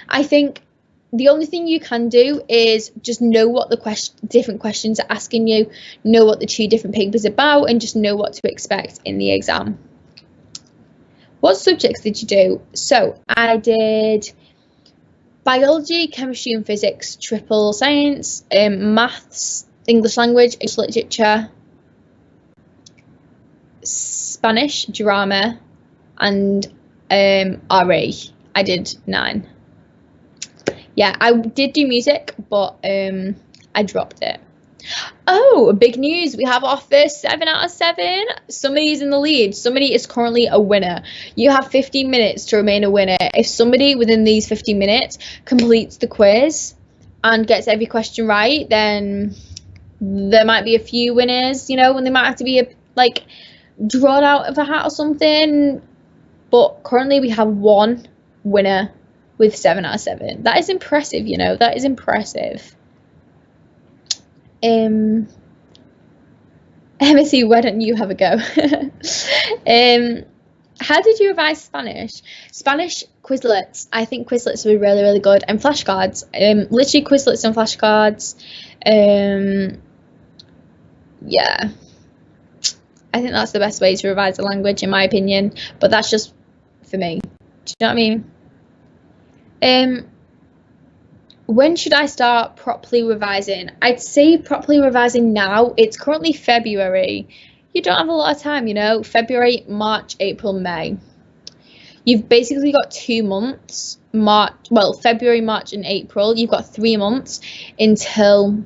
I think the only thing you can do is just know what the different questions are asking you, know what the 2 different papers are about, and just know what to expect in the exam. What subjects did you do? So I did biology, chemistry and physics, triple science, maths, English language, English literature, Spanish, drama, and RE. I did 9. Yeah, I did do music, but I dropped it. Oh, big news. We have our first 7 out of 7. Somebody's in the lead. Somebody is currently a winner. You have 15 minutes to remain a winner. If somebody within these 15 minutes completes the quiz and gets every question right, then there might be a few winners, and they might have to be like drawn out of a hat or something. But currently we have 1 winner with 7 out of 7. That is impressive, that is impressive. Emissy, why don't you have a go? How did you revise Spanish? Spanish Quizlets. I think Quizlets were really, really good. And flashcards. Literally Quizlets and flashcards. Yeah. I think that's the best way to revise a language, in my opinion. But that's just for me. Do you know what I mean? When should I start properly revising? I'd say properly revising now. It's currently February. You don't have a lot of time, February, March, April, May. You've basically got 2 months. February, March and April. You've got 3 months until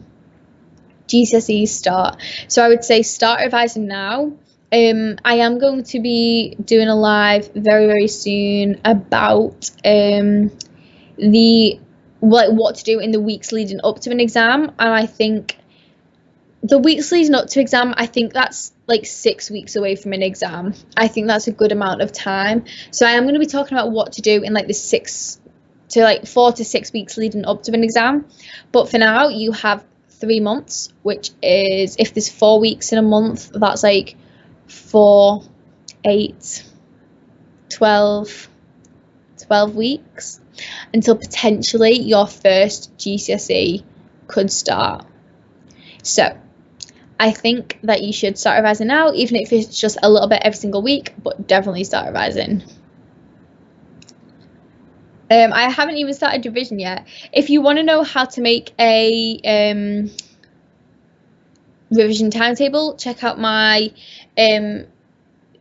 GCSE start. So I would say start revising now. I am going to be doing a live very, very soon about what to do in the weeks leading up to an exam, and I think the weeks leading up to exam, I think that's like 6 weeks away from an exam. I think that's a good amount of time. So I am going to be talking about what to do in like the 4 to 6 weeks leading up to an exam. But for now, you have 3 months, which is, if there's 4 weeks in a month, that's like 4, 8, 12 weeks until potentially your first GCSE could start. So I think that you should start revising now, even if it's just a little bit every single week, but definitely start revising. I haven't even started revision yet. If you want to know how to make a revision timetable, check out my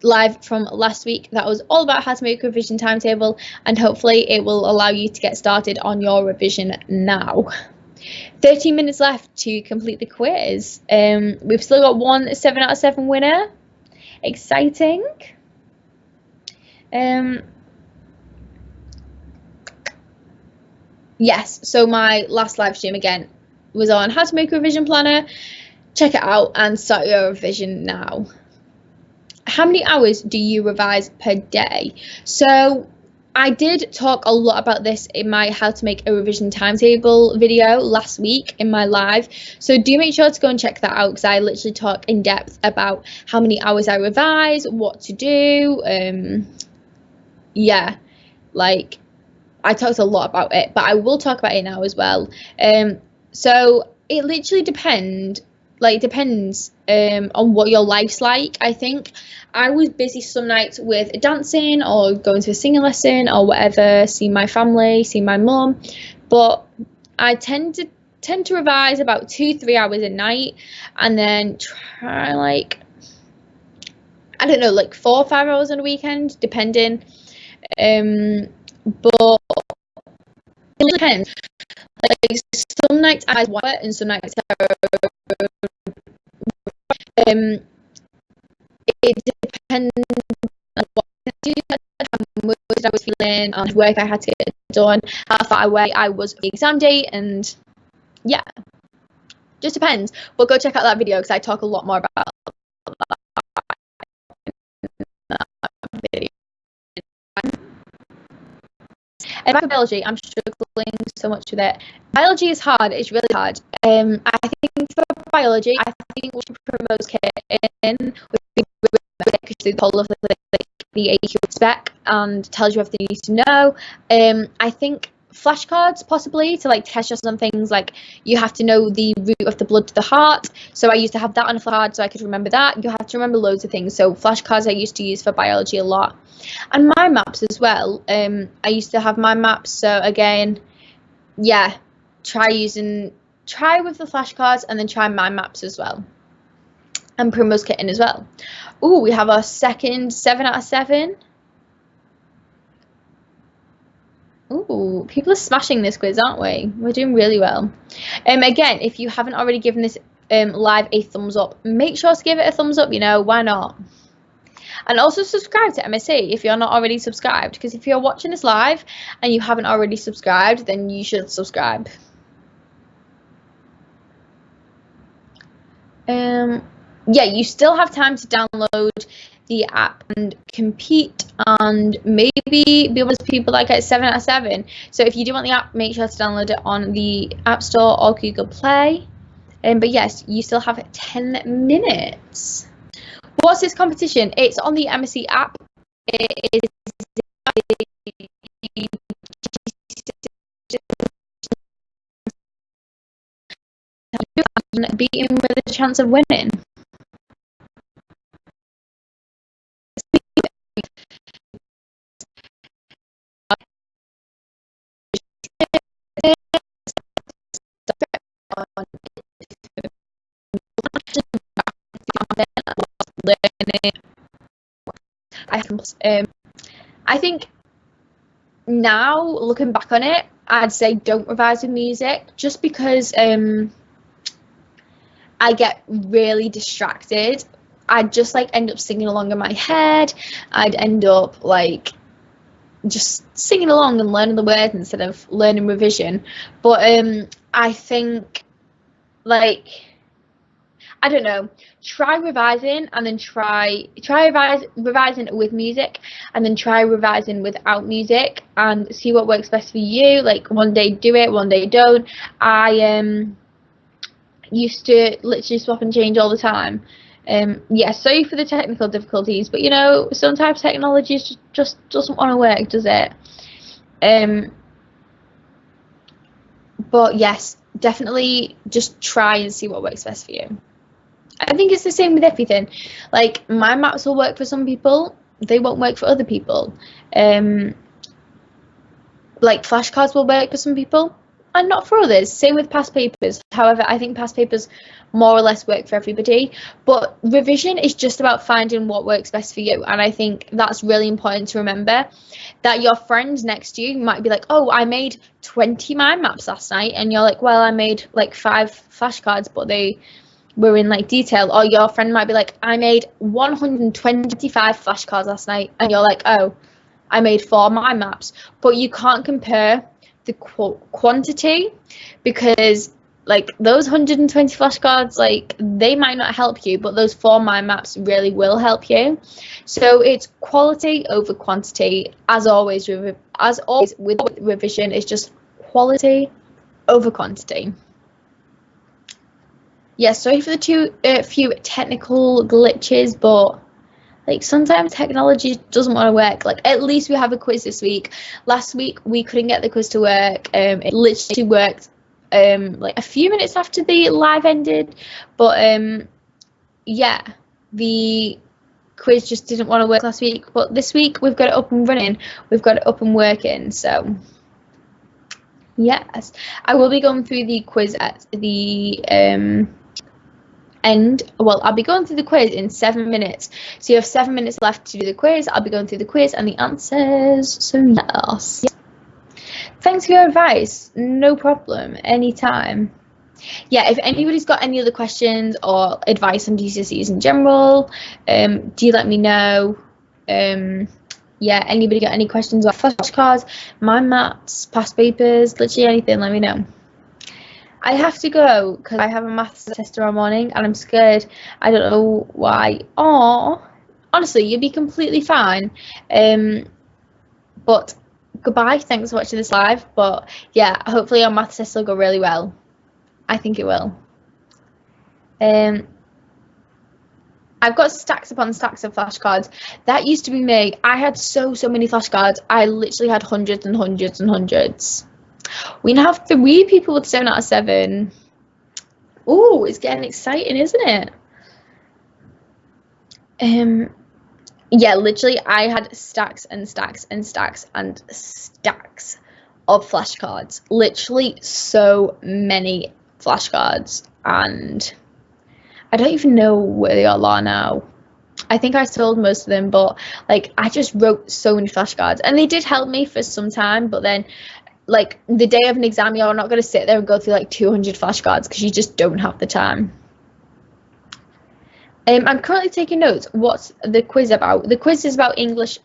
live from last week. That was all about how to make a revision timetable, and hopefully it will allow you to get started on your revision now. 13 minutes left to complete the quiz. We've still got one 7 out of 7 winner. Exciting. Yes, so my last live stream again was on how to make a revision planner. Check it out and start your revision now. How many hours do you revise per day? So I did talk a lot about this in my how to make a revision timetable video last week in my live. So do make sure to go and check that out, because I literally talk in depth about how many hours I revise, what to do. Yeah, like I talked a lot about it, but I will talk about it now as well. So it literally depends on what your life's like. I think I was busy some nights with dancing or going to a singing lesson or whatever, seeing my family, seeing my mum, but I tend to revise about 2-3 hours a night, and then try like 4 or 5 hours on a weekend, depending. But it depends. Like some nights I work and some nights it depends on what I do, how motivated I was feeling, and work I had to get done, how far away I was from the exam date, and yeah, just depends. But go check out that video because I talk a lot more about that video. And biology, I'm struggling so much with it. Biology is hard. It's really hard. I think for biology, I think we should promote it in because through the whole of the AQ spec and tells you everything you need to know. I think flashcards possibly to like test us on things like you have to know the route of the blood to the heart. So I used to have that on a flashcard so I could remember that. You have to remember loads of things. So flashcards I used to use for biology a lot. And mind maps as well. I used to have mind maps. So again, yeah, try with the flashcards and then try mind maps as well. And Primrose Kitten as well. Ooh, we have our second 7 out of 7. Ooh, people are smashing this quiz, aren't we? We're doing really well. Again, if you haven't already given this live a thumbs up, make sure to give it a thumbs up, why not? And also subscribe to MSE if you're not already subscribed, because if you're watching this live and you haven't already subscribed, then you should subscribe. Yeah, you still have time to download the app and compete and maybe be one of those people that get 7 out of 7. So if you do want the app, make sure to download it on the App Store or Google Play. But yes, you still have 10 minutes. What's this competition? It's on the MSE app. It is beating with a chance of winning. I think now looking back on it, I'd say don't revise with music, just because I get really distracted. I'd just like end up singing along in my head. I'd end up like just singing along and learning the words instead of learning revision. But I think, like, I don't know, try revising and then try revising with music and then try revising without music and see what works best for you. Like, one day do it, one day don't. I used to literally swap and change all the time. Yeah, sorry for the technical difficulties, but you know, sometimes technology just doesn't want to work, does it? But yes, definitely just try and see what works best for you. I think it's the same with everything. Like, my maps will work for some people, they won't work for other people. Like, flashcards will work for some people and not for others. Same with past papers. However, I think past papers more or less work for everybody. But revision is just about finding what works best for you. And I think that's really important to remember, that your friends next to you might be like, oh, I made 20 mind maps last night. And you're like, well, I made like 5 flashcards, but they were in like detail. Or your friend might be like, I made 125 flashcards last night. And you're like, oh, I made 4 mind maps. But you can't compare the quantity, because like those 120 flashcards, like they might not help you, but those 4 mind maps really will help you. So it's quality over quantity, as always. With revision, it's just quality over quantity. Yeah, sorry for the few technical glitches, but like sometimes technology doesn't want to work. Like, at least we have a quiz this week. Last week we couldn't get the quiz to work. It literally worked like a few minutes after the live ended, but yeah, the quiz just didn't want to work last week. But this week we've got it up and running. We've got it up and working. So yes, I will be going through the quiz at the end. Well, I'll be going through the quiz in 7 minutes, so you have 7 minutes left to do the quiz. I'll be going through the quiz and the answers, so yes. Thanks for your advice. No problem, anytime. Yeah, if anybody's got any other questions or advice on GCSEs in general, do let me know. Yeah, anybody got any questions about flashcards, mind maps, past papers, literally anything, let me know. I have to go because I have a maths test tomorrow morning and I'm scared. I don't know why. Oh, honestly, you'll be completely fine. But goodbye. Thanks for watching this live. But yeah, hopefully your maths test will go really well. I think it will. I've got stacks upon stacks of flashcards. That used to be me. I had so many flashcards. I literally had hundreds and hundreds and hundreds. We now have 3 people with 7 out of 7. Ooh, it's getting exciting, isn't it? Yeah, literally, I had stacks and stacks and stacks and stacks of flashcards. Literally, so many flashcards, and I don't even know where they all are now. I think I sold most of them, but like I just wrote so many flashcards, and they did help me for some time, but then like the day of an exam, you're not going to sit there and go through like 200 flashcards because you just don't have the time. I'm currently taking notes. What's the quiz about? The quiz is about English,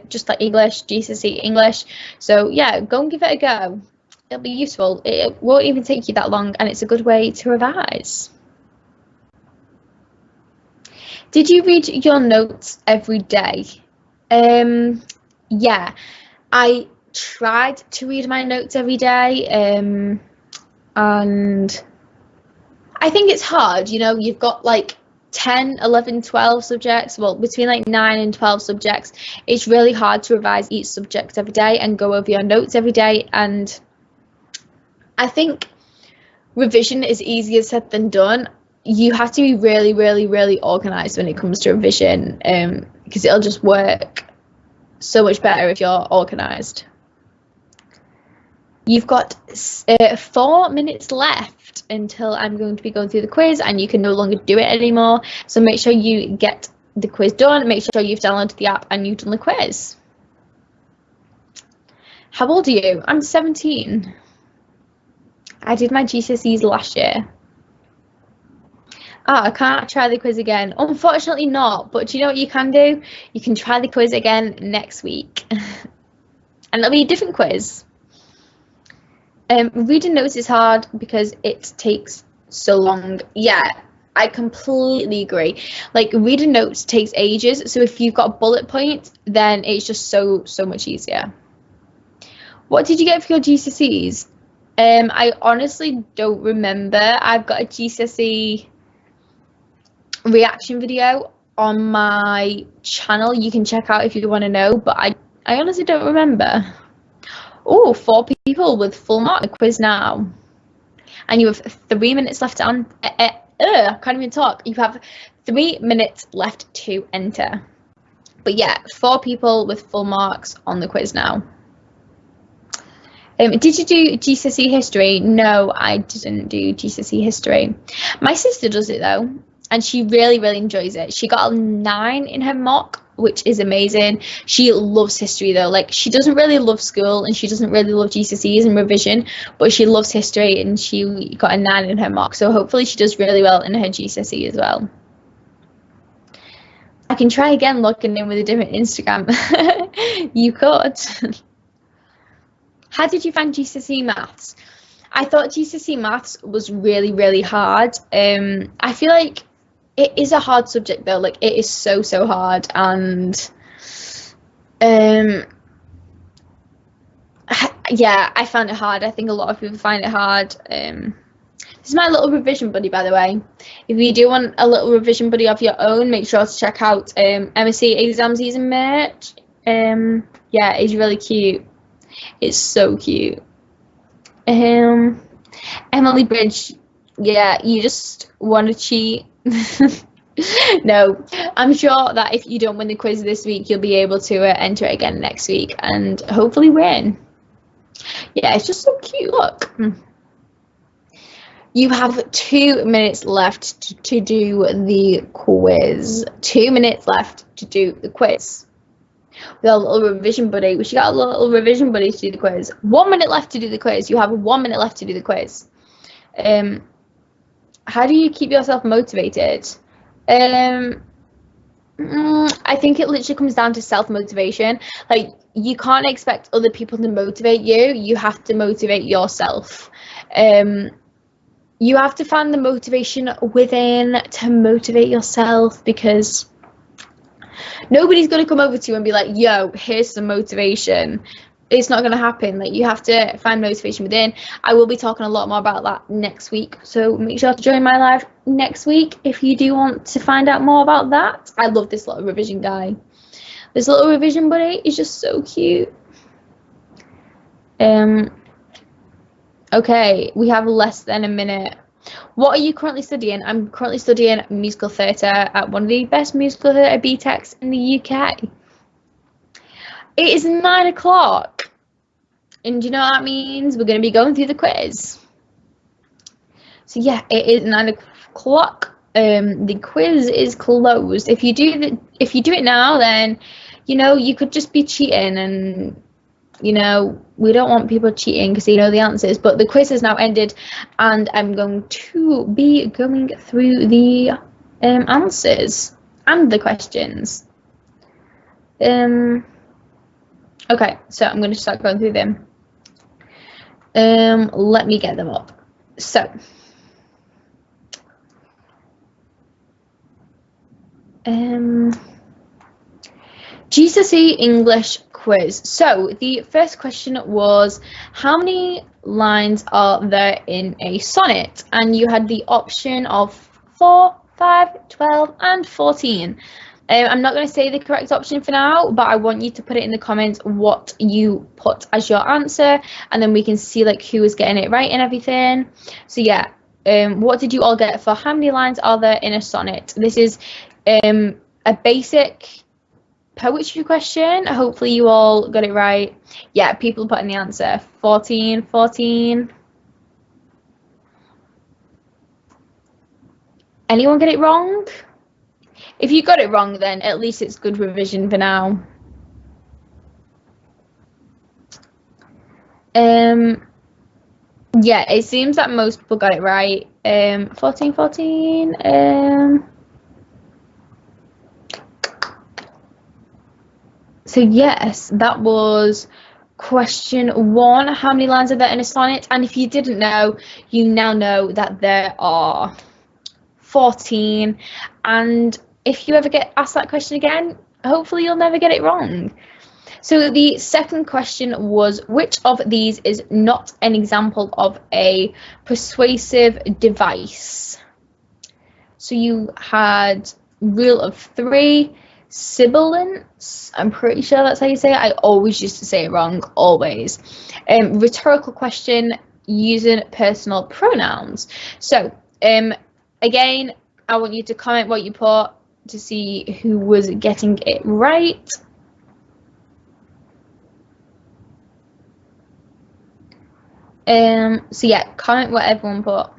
just like English, GCSE English. So yeah, go and give it a go. It'll be useful. It won't even take you that long, and it's a good way to revise. Did you read your notes every day? Yeah, I tried to read my notes every day, and I think it's hard. You know, you've got like 10, 11, 12 subjects, well, between like 9 and 12 subjects. It's really hard to revise each subject every day and go over your notes every day. And I think revision is easier said than done. You have to be really, really, really organised when it comes to revision, because it'll just work so much better if you're organised. You've got 4 minutes left until I'm going to be going through the quiz, and you can no longer do it anymore. So make sure you get the quiz done, make sure you've downloaded the app and you've done the quiz. How old are you? I'm 17. I did my GCSEs last year. I can't try the quiz again. Unfortunately not, but do you know what you can do? You can try the quiz again next week. And it'll be a different quiz. Reading notes is hard because it takes so long. Yeah, I completely agree. Like, reading notes takes ages, so if you've got bullet points, then it's just so much easier. What did you get for your GCSEs? I honestly don't remember. I've got a GCSE reaction video on my channel you can check out if you want to know, but I honestly don't remember. Oh, 4 people with full mark the quiz now. And you have 3 minutes left to I can't even talk. You have 3 minutes left to enter. But yeah, 4 people with full marks on the quiz now. Did you do GCSE history? No, I didn't do GCSE history. My sister does it though, and she really enjoys it. She got a 9 in her mock, which is amazing. She loves history though. Like, she doesn't really love school and she doesn't really love GCSEs and revision, but she loves history and she got a 9 in her mock. So hopefully she does really well in her GCSE as well. I can try again looking in with a different Instagram. You could. How did you find GCSE maths? I thought GCSE maths was really hard. I feel like it is a hard subject though. Like, it is so hard, and yeah, I found it hard. I think a lot of people find it hard. This is my little revision buddy, by the way. If you do want a little revision buddy of your own, make sure to check out MSc Exam Season merch. Yeah, it's really cute. It's so cute. Emily Bridge, yeah, you just want to cheat. No, I'm sure that if you don't win the quiz this week, you'll be able to enter it again next week and hopefully win. Yeah, it's just so cute. Look. You have 2 minutes left to do the quiz. 2 minutes left to do the quiz. With our little revision buddy. We should get a little revision buddy to do the quiz. 1 minute left to do the quiz. You have 1 minute left to do the quiz. How do you keep yourself motivated? I think it literally comes down to self-motivation. Like, you can't expect other people to motivate you. You have to motivate yourself. You have to find the motivation within to motivate yourself, because nobody's going to come over to you and be like, yo, here's some motivation. It's not going to happen. Like, you have to find motivation within. I will be talking a lot more about that next week, so make sure to join my live next week if you do want to find out more about that. I love this little revision guy. This little revision buddy is just so cute. Okay, we have less than a minute. What are you currently studying? I'm currently studying musical theatre at one of the best musical theatre BTECs in the UK. It is 9 o'clock. And do you know what that means? We're going to be going through the quiz. So yeah, it is 9 o'clock. The quiz is closed. If you do it now, then, you know, you could just be cheating, and, you know, we don't want people cheating because they know the answers. But the quiz has now ended, and I'm going to be going through the answers and the questions. Okay, so I'm going to start going through them. Let me get them up. So, GCSE English quiz. So the first question was, how many lines are there in a sonnet? And you had the option of 4, 5, 12, and 14. I'm not going to say the correct option for now, but I want you to put it in the comments what you put as your answer, and then we can see like who is getting it right and everything. So yeah, what did you all get for how many lines are there in a sonnet? This is a basic poetry question. Hopefully you all got it right. Yeah, people put in the answer 14, 14. Anyone get it wrong? If you got it wrong, then at least it's good revision for now. Yeah, it seems that most people got it right. 14. So yes, that was question 1. How many lines are there in a sonnet? And if you didn't know, you now know that there are 14. And if you ever get asked that question again, hopefully you'll never get it wrong. So the second question was, which of these is not an example of a persuasive device? So you had rule of 3, sibilance, I'm pretty sure that's how you say it. I always used to say it wrong, always. Rhetorical question, using personal pronouns. So again, I want you to comment what you put to see who was getting it right. So yeah, comment what everyone put.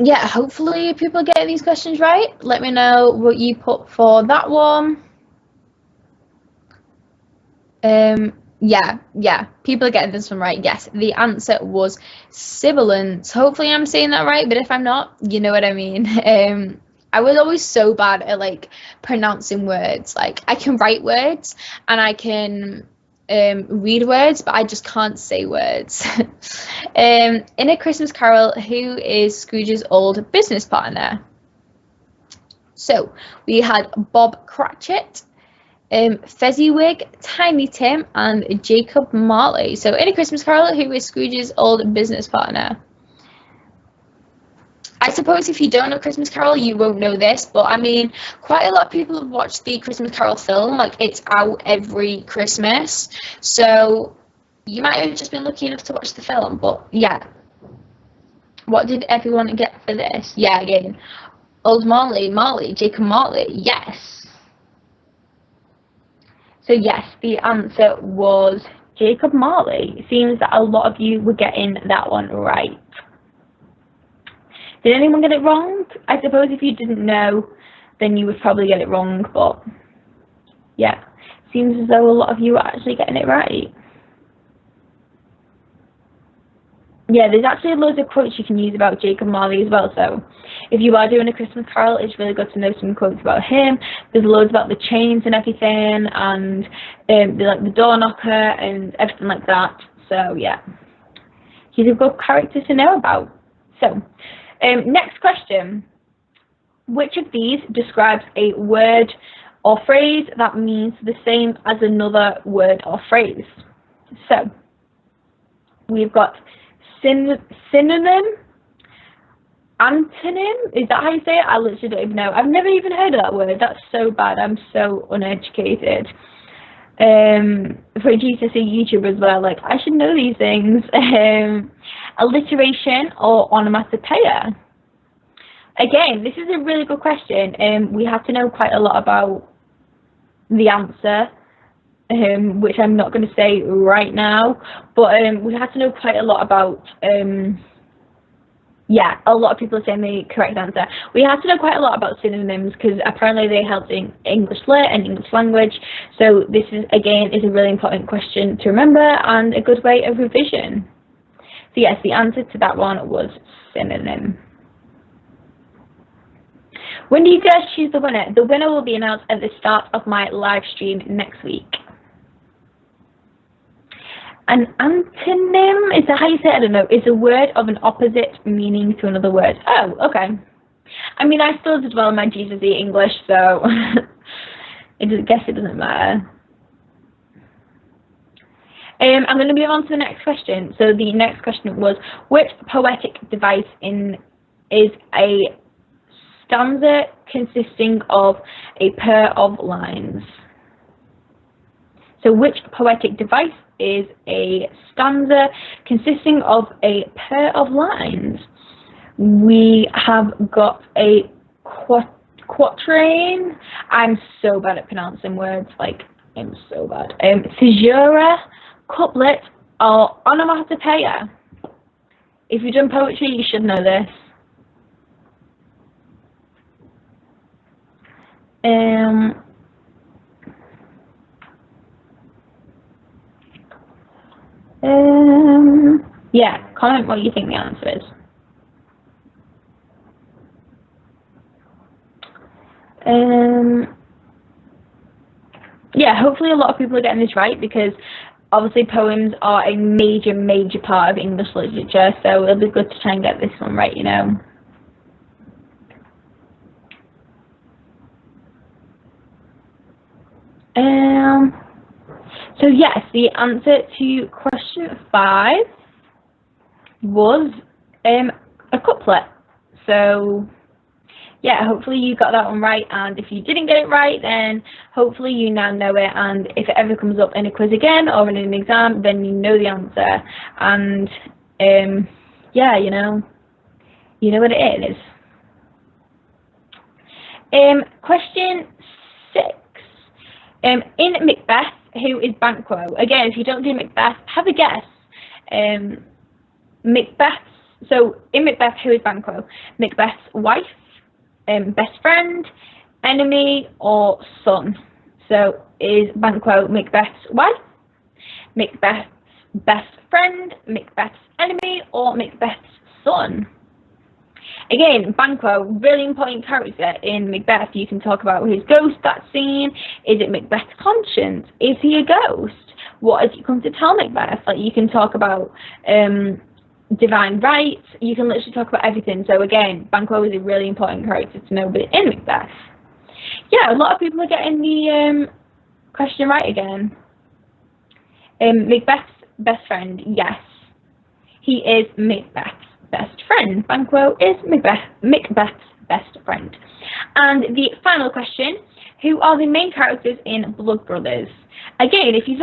Yeah, hopefully people get these questions right. Let me know what you put for that one. Yeah, people are getting this one right. Yes, the answer was sibilance. Hopefully I'm saying that right, but if I'm not, you know what I mean. I was always so bad at like pronouncing words. Like I can write words and I can read words, but I just can't say words. In A Christmas Carol, who is Scrooge's old business partner? So we had Bob Cratchit, Fezziwig, Tiny Tim, and Jacob Marley. So in A Christmas Carol, who is Scrooge's old business partner? I suppose if you don't know Christmas Carol, you won't know this, but I mean, quite a lot of people have watched the Christmas Carol film. Like, it's out every Christmas. So you might have just been lucky enough to watch the film, but yeah. What did everyone get for this? Yeah, again, old Marley, Jacob Marley, yes. So yes, the answer was Jacob Marley. It seems that a lot of you were getting that one right. Did anyone get it wrong? I suppose if you didn't know, then you would probably get it wrong, but yeah, seems as though a lot of you are actually getting it right. Yeah, there's actually loads of quotes you can use about Jacob Marley as well, so if you are doing A Christmas Carol, it's really good to know some quotes about him. There's loads about the chains and everything, and like the door knocker and everything like that, so yeah. He's a good character to know about. So, next question. Which of these describes a word or phrase that means the same as another word or phrase? So, we've got synonym, antonym, is that how you say it? I literally don't even know. I've never even heard of that word. That's so bad. I'm so uneducated. For a GCSE YouTuber as well, like, I should know these things. Alliteration or onomatopoeia? Again, this is a really good question. We have to know quite a lot about the answer, which I'm not going to say right now, but we have to know quite a lot about, yeah, a lot of people are saying the correct answer. We have to know quite a lot about synonyms because apparently they help in English lit and English language, so this is, again, is a really important question to remember and a good way of revision. So yes, the answer to that one was synonym. When do you guys choose the winner? The winner will be announced at the start of my live stream next week. An antonym, is that how you say it? I don't know. It's a word of an opposite meaning to another word. Oh, okay. I mean, I still did well in my GCSE English, so I guess it doesn't matter. I'm going to move on to the next question. So the next question was, which poetic device is a stanza consisting of a pair of lines? So which poetic device is a stanza consisting of a pair of lines? We have got a quatrain. I'm so bad at pronouncing words, like, I'm so bad. Caesura, couplet, or onomatopoeia. If you've done poetry, you should know this. Um, yeah, comment what you think the answer is. Yeah, hopefully a lot of people are getting this right, because obviously poems are a major, major part of English literature, so it'll be good to try and get this one right, you know. So yes, the answer to question 5 was a couplet. So yeah, hopefully you got that one right, and if you didn't get it right, then hopefully you now know it, and if it ever comes up in a quiz again or in an exam, then you know the answer, and yeah, you know what it is. Question 6. In Macbeth, who is Banquo? Again, if you don't do Macbeth, have a guess. So in Macbeth, who is Banquo? Macbeth's wife, best friend, enemy, or son? So is Banquo Macbeth's wife, Macbeth's best friend, Macbeth's enemy, or Macbeth's son? Again, Banquo, really important character in Macbeth. You can talk about his ghost that's seen. Is it Macbeth's conscience? Is he a ghost? What has he come to tell Macbeth? Like, you can talk about divine rights. You can literally talk about everything. So again, Banquo is a really important character to know in Macbeth. Yeah, a lot of people are getting the question right again. Macbeth's best friend, yes. He is Macbeth's best friend. Banquo is Macbeth's best friend. And the final question, who are the main characters in Blood Brothers? Again, if you're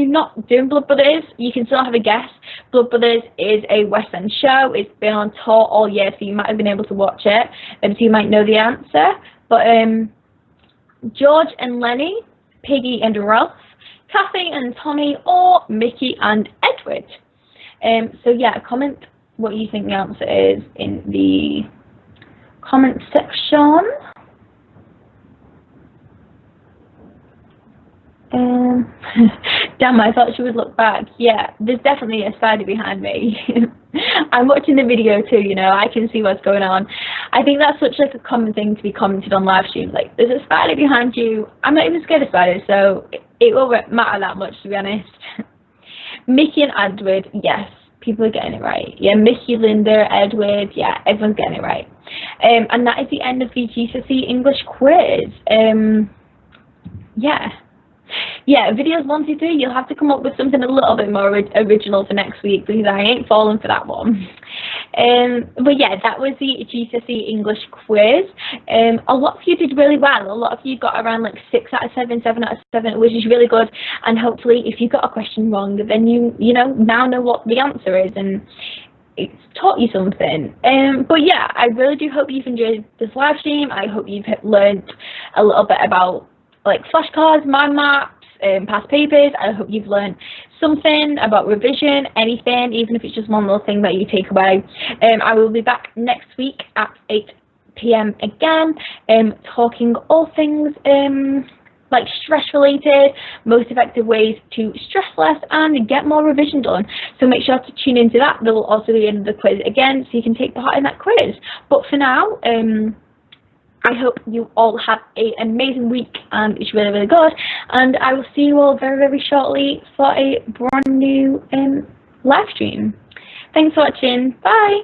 not doing Blood Brothers, you can still have a guess. Blood Brothers is a West End show. It's been on tour all year, so you might have been able to watch it, and so you might know the answer. But George and Lenny, Piggy and Ralph, Kathy and Tommy, or Mickey and Edward. So yeah, comment what you think the answer is in the comment section. Damn, I thought she would look back. Yeah, there's definitely a spider behind me. I'm watching the video too, you know, I can see what's going on. I think that's such like a common thing to be commented on live streams, like, there's a spider behind you. I'm not even scared of spiders, so it won't matter that much, to be honest. Mickey and Edward, yes, people are getting it right. Yeah, Mickey, Linda, Edward, yeah, everyone's getting it right. And that is the end of the GCSE English quiz. Yeah, videos 1, 2, 3, you'll have to come up with something a little bit more original for next week, because I ain't falling for that one. But yeah, that was the GCSE English quiz. A lot of you did really well. A lot of you got around like 6 out of 7, 7 out of 7, which is really good. And hopefully, if you got a question wrong, then you now know what the answer is, and it's taught you something. But yeah, I really do hope you've enjoyed this live stream. I hope you've learned a little bit about like flashcards, mind maps, past papers. I hope you've learned something about revision, anything, even if it's just one little thing that you take away. I will be back next week at 8 PM again, talking all things like stress related, most effective ways to stress less and get more revision done. So make sure to tune into that. There will also be another quiz again, so you can take part in that quiz. But for now, I hope you all have an amazing week, and it's really, really good. And I will see you all very, very shortly for a brand new live stream. Thanks for watching. Bye.